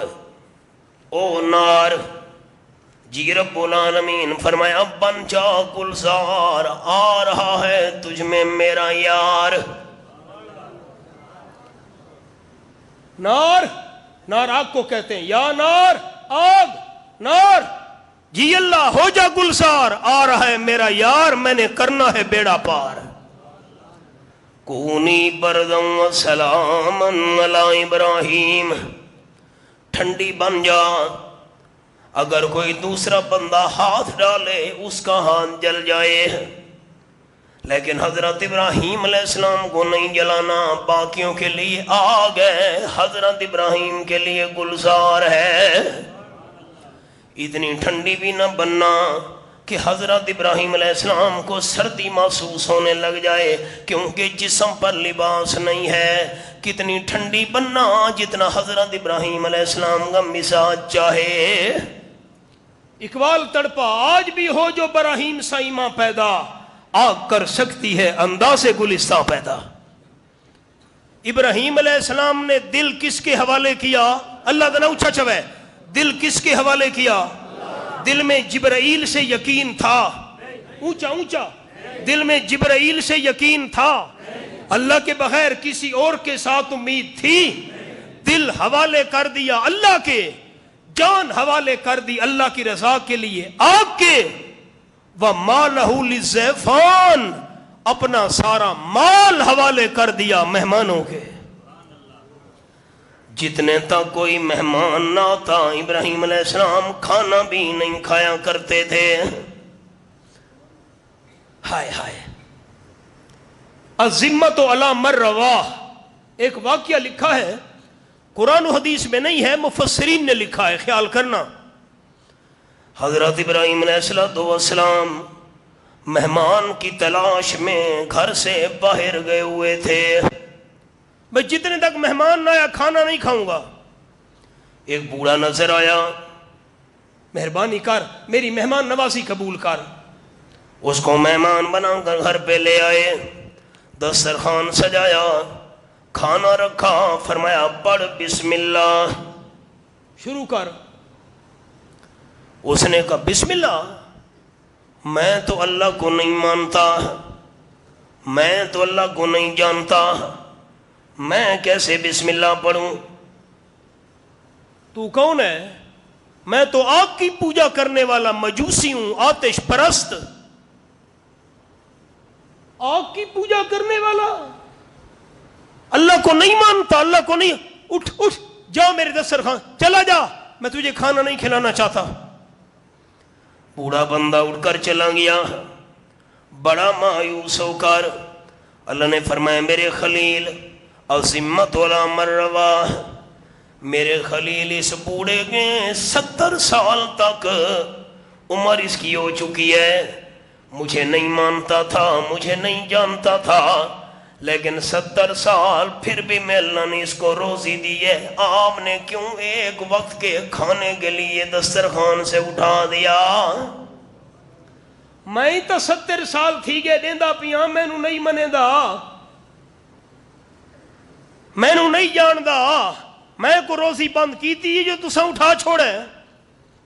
او نار. جی رب العالمین فرمایا بن جا گلزار، آ رہا ہے تجھ میں میرا یار. نار نار آگ کو کہتے ہیں، یا نار آگ، نار جی اللہ ہو جا گلزار، آ رہا ہے میرا یار، میں نے کرنا ہے بیڑا پار۔ کونی بردم و سلام علی ابراہیم، ٹھنڈی بن جا، اگر کوئی دوسرا بندہ ہاتھ ڈالے اس کا ہاتھ جل جائے، لیکن حضرت ابراہیم علیہ السلام کو نہیں جلانا، باقیوں کے لیے آگ ہے، حضرت ابراہیم کے لیے گلزار ہے۔ اتنی ٹھنڈی بھی نہ بننا کہ حضرت ابراہیم علیہ السلام کو سردی محسوس ہونے لگ جائے، کیونکہ جسم پر لباس نہیں ہے۔ کتنی ٹھنڈی بننا جتنا حضرت ابراہیم علیہ السلام کا مزاج چاہے۔ اقبال تڑپا آج بھی ہو جو براہیم سا ایماں پیدا، آگ کر سکتی ہے انداز گلستہ پیدا۔ ابراہیم علیہ السلام نے دل کس کے حوالے کیا؟ اللہ تعالیٰ اونچا چوے، دل کس کے حوالے کیا؟ دل میں جبرائیل سے یقین تھا، اونچا اونچا، دل میں جبرائیل سے یقین تھا، اللہ کے بغیر کسی اور کے ساتھ امید تھی، دل حوالے کر دیا اللہ کے، جان حوالے کر دی اللہ کی رضا کے لیے آگ کے، وَمَالَهُ لِلزَّيْفَانِ، اپنا سارا مال حوالے کر دیا مہمانوں کے۔ جتنے تک کوئی مہمان نہ آتا ابراہیم علیہ السلام کھانا بھی نہیں کھایا کرتے تھے۔ ہائے ہائے، الذمۃ علی من رواہ، ایک واقعہ لکھا ہے، قرآن و حدیث میں نہیں ہے، مفسرین نے لکھا ہے، خیال کرنا۔ حضرت ابراہیم علیہ السلام مہمان کی تلاش میں گھر سے باہر گئے ہوئے تھے۔ بھئی جتنے تک مہمان نہ آیا کھانا نہیں کھاؤں گا۔ ایک بوڑھا نظر آیا، مہربانی کر میری مہمان نوازی قبول کر۔ اس کو مہمان بنا کر گھر پہ لے آئے، دسترخوان سجایا، کھانا رکھا، فرمایا پڑھ بسم اللہ، شروع کر۔ اس نے کہا بسم اللہ، میں تو اللہ کو نہیں مانتا، میں تو اللہ کو نہیں جانتا، میں کیسے بسم اللہ پڑھوں؟ تو کون ہے؟ میں تو آگ کی پوجا کرنے والا مجوسی ہوں، آتش پرست، آگ کی پوجا کرنے والا، اللہ کو نہیں مانتا، اللہ کو نہیں۔ اٹھ اٹھ جا میرے دسترخوان، چلا جا، میں تجھے کھانا نہیں کھلانا چاہتا۔ بوڑھا بندہ اٹھ کر چلا گیا، بڑا مایوس ہو کر۔ اللہ نے فرمایا میرے خلیل الذمۃ علی من رواہ، میرے خلیل اس بوڑھے کے 70 سال تک عمر اس کی ہو چکی ہے، مجھے نہیں مانتا تھا، مجھے نہیں جانتا تھا، لیکن 70 سال پھر بھی میں اللہ نے اس کو روزی دی ہے، آپ نے کیوں ایک وقت کے کھانے کے لیے دسترخوان سے اٹھا دیا؟ میں تو 70 سال تھی گئے دیندا پیاں، میں نو نہیں منے دا، میں نو نہیں جاندا، میں کو روزی بند کیتی جو تساں اٹھا چھوڑے،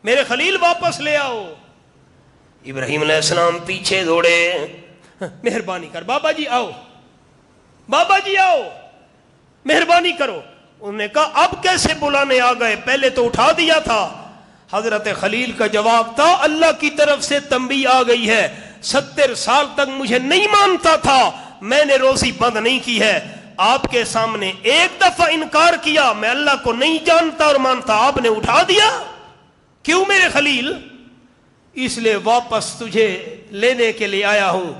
میرے خلیل واپس لے آؤ۔ ابراہیم علیہ السلام پیچھے دوڑے، مہربانی کر بابا جی آؤ، بابا جی آؤ، مہربانی کرو۔ انہوں نے کہا اب کیسے بلانے آ گئے، پہلے تو اٹھا دیا تھا۔ حضرت خلیل کا جواب تھا اللہ کی طرف سے تنبیہ آ گئی ہے، 70 سال تک مجھے نہیں مانتا تھا، میں نے روزی بند نہیں کی ہے، آپ کے سامنے ایک دفعہ انکار کیا، میں اللہ کو نہیں جانتا اور مانتا، آپ نے اٹھا دیا، کیوں میرے خلیل؟ اس لیے واپس تجھے لینے کے لیے آیا ہوں۔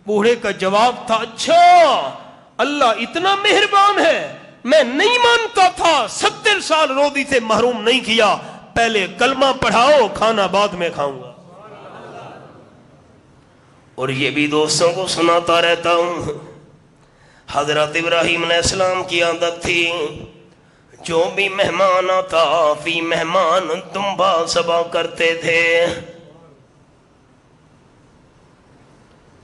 بوڑھے کا جواب تھا اچھا اللہ اتنا مہربان ہے، میں نہیں مانتا تھا، 70 سال روزی سے محروم نہیں کیا، پہلے کلمہ پڑھاؤ، کھانا بعد میں کھاؤں گا۔ اور یہ بھی دوستوں کو سناتا رہتا ہوں، حضرت ابراہیم علیہ السلام کی عادت تھی، جو بھی مہمان آتا فی مہمان دمبا ذبح کرتے تھے۔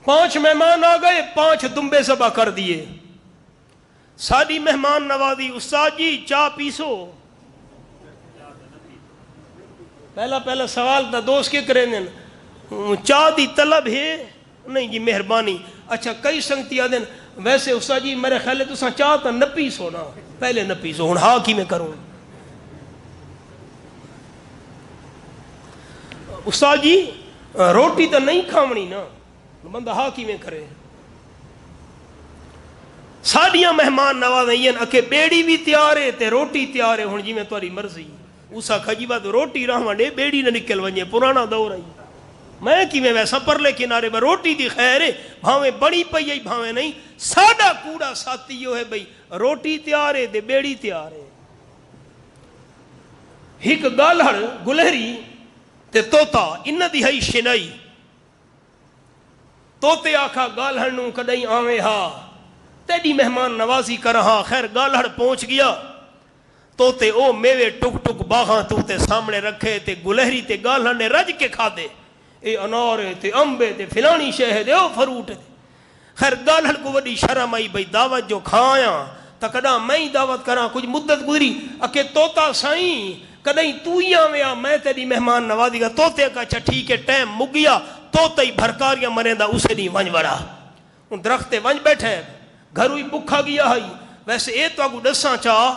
5 مہمان آ گئے، 5 دمبے ذبح کر دیے۔ ساری مہمان نوازی، استاد جی چاہ پیسو، پہلا سوال تھا دوست کے کریں چاہ دی طلب ہے؟ نہیں جی مہربانی۔ اچھا کئی سنگتی آدھیں ویسے استاد جی میرے خیال ہے تو چاہ تا نہ پیسو نا، پہلے نہ پیسو، ہوں ہاں کی میں کروں، استاد جی روٹی تو نہیں کھاونی نا بندہ ہاں کیویں کرے ساڈیاں مہمان نوازیاں اکے بیڑی بھی تیار ہے تے روٹی تیار ہے ہن جویں تہاڈی مرضی اسا کھجیبا تو روٹی رہواں ڈے بیڑی نہ نکل ونجے پرانا دور آئی میں کیویں ویسا پرلے کنارے با روٹی دی خیر ہے بھاویں بڑی پئی ہے بھاویں نہیں ساڈا کوڑا ساتھی ہے بھئی روٹی تیار ہے تے بیڑی تیار ہے ایک گالہڑ گلہری تے توتا ان دی ہئی شنائی توتے آکھا گالہڑ نوں کدیں آویں ہا تیری مہمان نوازی کر ہاں خیر گالہڑ پہنچ گیا توتے او میوے ٹک ٹک باغاں تو تے سامنے رکھے تے گلہری تے گالہڑ نے رج کے کھا دے اے انار تے امبے تے فلانی شے دے او فروٹ خیر گالہڑ کو وڈی شرم آئی بھئی دعوت جو کھایا تا کدا میں ہی دعوت کراں کچھ مدت گزری اکے توتا سائیں کدیں تو ہی آویں میں تیری مہمان نوازی گا توتے کا اچھا ٹھیک ہے ٹائم مک گیا توتا ہی بھرکاریاں مریندا اسے نہیں ونج وڑا ان درخت ونج بیٹھے گھروں ہی بکھا گیا ہے ویسے اے تو اگو دساں چاہ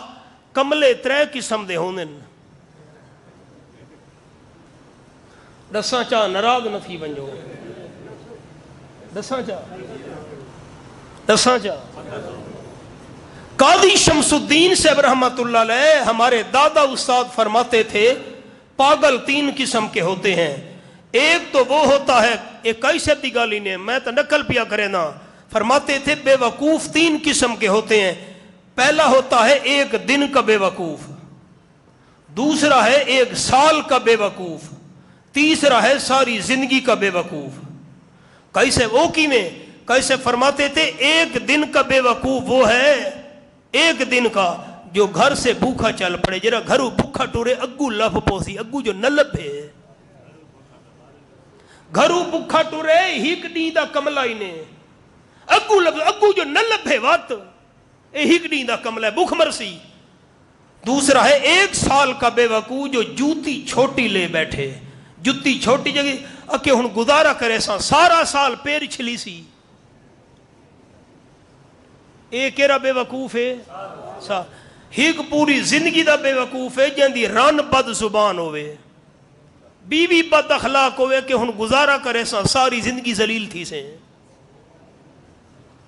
کملے 3 قسم دے ہوندن دساں چاہ ناراض نہ تھی ونجو دساں چاہ قاضی شمس الدین صاحب رحمت اللہ علیہ ہمارے دادا استاد فرماتے تھے پاگل 3 قسم کے ہوتے ہیں ایک تو وہ ہوتا ہے ایک کیسے دی گالی نے میں تو نقل پیا کرے نا فرماتے تھے بے وقوف 3 قسم کے ہوتے ہیں پہلا ہوتا ہے 1 دن کا بے وقوف دوسرا ہے 1 سال کا بے وقوف تیسرا ہے ساری زندگی کا بے وقوف کیسے وہ کیویں کیسے فرماتے تھے 1 دن کا بے وقوف وہ ہے 1 دن کا جو گھر سے بھوکا چل پڑے جرا گھروں بھوکا ٹورے اگو لب پوسی اگو جو نہ لبے گھروں بھوکا ٹورے ہیک ڈی دا کملا ہی نے اگو لب اگو جو نہ لبے وات اے ہیک ڈی دا کملا ہے بھوک مرسی دوسرا ہے 1 سال کا بے وقوف جو جوتی چھوٹی لے بیٹھے جتی چھوٹی جگہ اکے ہن گزارا کرے سارا سال پیر چھلی سی اے کیرا بے وقوف ہے ایک پوری زندگی دا بے وقوف ہے جن دی رن بد زبان ہوئے بیوی بد اخلاق ہوئے کہ ہن گزارا کرے ساری زندگی ذلیل تھی سے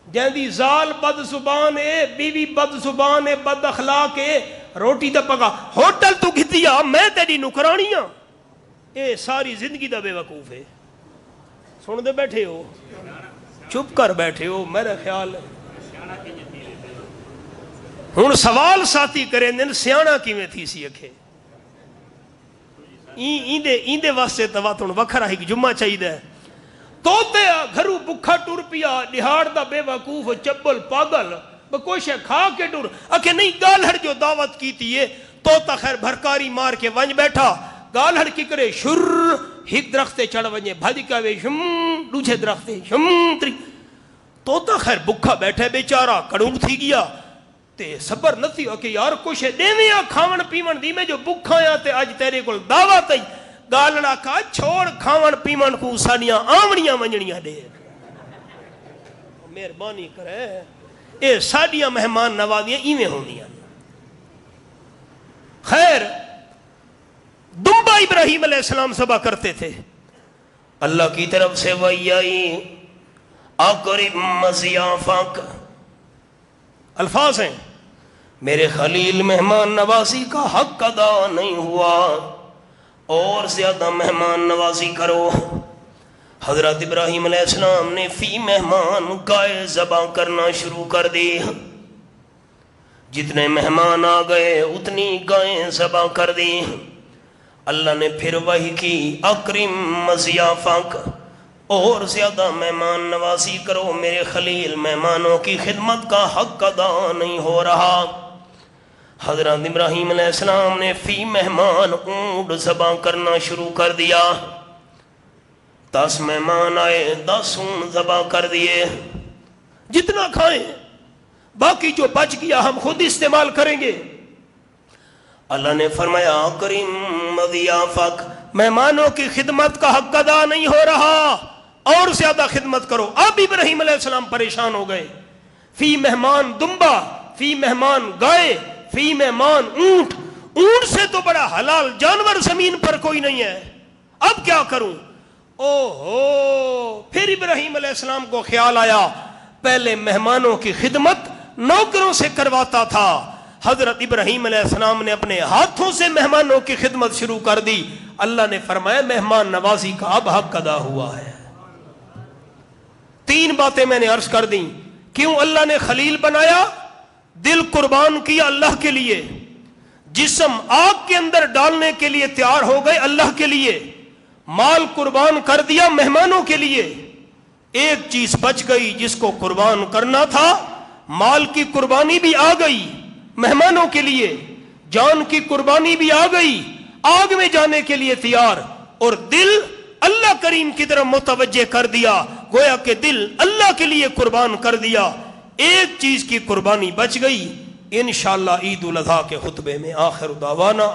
جن دی زال بد زبان ہے بیوی بد زبان ہے بد اخلاق ہے روٹی دا پکا ہوٹل تو گھتیا میں تیری نکرانیاں اے ساری زندگی دا بے وقوف ہے سن دے بیٹھے ہو چپ کر بیٹھے ہو میرا خیال ہن سوال ساتھی کریں دن سیانا کیویں تھی سی اکھے ایندے واسطے توا تن وکھرا ایک جمعہ چاہیے توتے گھروں بکھا ٹر پیا دہاڑ دا بے وقوف چبل پاگل بکوشے کھا کے ٹر اکھے نہیں گالہڑ جو دعوت کی تھی توتا خیر بھرکاری مار کے ونج بیٹھا گالہڑ کی کرے شر ایک درخت چڑھ ونجے بھج کا وے شم دوسرے درخت شم تری توتا خیر بکھا بیٹھے بیچارہ کڑونگ تھی گیا تے صبر نہ تھی کہ یار کچھ دیویں کھاون پیون دی میں جو بکھا یا تے اج تیرے کول دعوت آئی گالڑا کا چھوڑ کھاون پیون کو سانیاں آمڑیاں ونجڑیاں دے مہربانی کرے اے ساڈیاں مہمان نوازیاں ایویں ہوندیاں خیر دمبا ابراہیم علیہ السلام ذبح کرتے تھے اللہ کی طرف سے وحی آئی اقرب مضیافک الفاظ ہیں میرے خلیل مہمان نوازی کا حق ادا نہیں ہوا اور زیادہ مہمان نوازی کرو حضرت ابراہیم علیہ السلام نے فی مہمان گائے ذبح کرنا شروع کر دی جتنے مہمان آ گئے اتنی گائیں ذبح کر دی اللہ نے پھر وحی کی اکرم مضیافک اور زیادہ مہمان نوازی کرو میرے خلیل مہمانوں کی خدمت کا حق ادا نہیں ہو رہا حضرت ابراہیم علیہ السلام نے فی مہمان اونٹ ذبح کرنا شروع کر دیا 10 مہمان آئے 10 اونٹ ذبح کر دیے جتنا کھائیں باقی جو بچ گیا ہم خود استعمال کریں گے اللہ نے فرمایا کریم مضیافک مہمانوں کی خدمت کا حق ادا نہیں ہو رہا اور زیادہ خدمت کرو اب ابراہیم علیہ السلام پریشان ہو گئے فی مہمان دمبا فی مہمان گائے فی مہمان اونٹ اونٹ سے تو بڑا حلال جانور زمین پر کوئی نہیں ہے اب کیا کروں؟ او ہو، پھر ابراہیم علیہ السلام کو خیال آیا پہلے مہمانوں کی خدمت نوکروں سے کرواتا تھا. حضرت ابراہیم علیہ السلام نے اپنے ہاتھوں سے مہمانوں کی خدمت شروع کر دی. اللہ نے فرمایا مہمان نوازی کا اب حق ادا ہوا ہے. 3 باتیں میں نے عرض کر دیں. کیوں اللہ نے خلیل بنایا؟ دل قربان کیا اللہ کے لیے، جسم آگ کے اندر ڈالنے کے لیے تیار ہو گئے اللہ کے لیے، مال قربان کر دیا مہمانوں کے لیے. ایک چیز بچ گئی جس کو قربان کرنا تھا، مال کی قربانی بھی آ گئی مہمانوں کے لیے، جان کی قربانی بھی آ گئی، آگ میں جانے کے لیے تیار، اور دل اللہ کریم کی طرف متوجہ کر دیا، گویا کہ دل اللہ کے لیے قربان کر دیا. ایک چیز کی قربانی بچ گئی. انشاءاللہ عید الاضحیٰ کے خطبے میں آخر دعوانا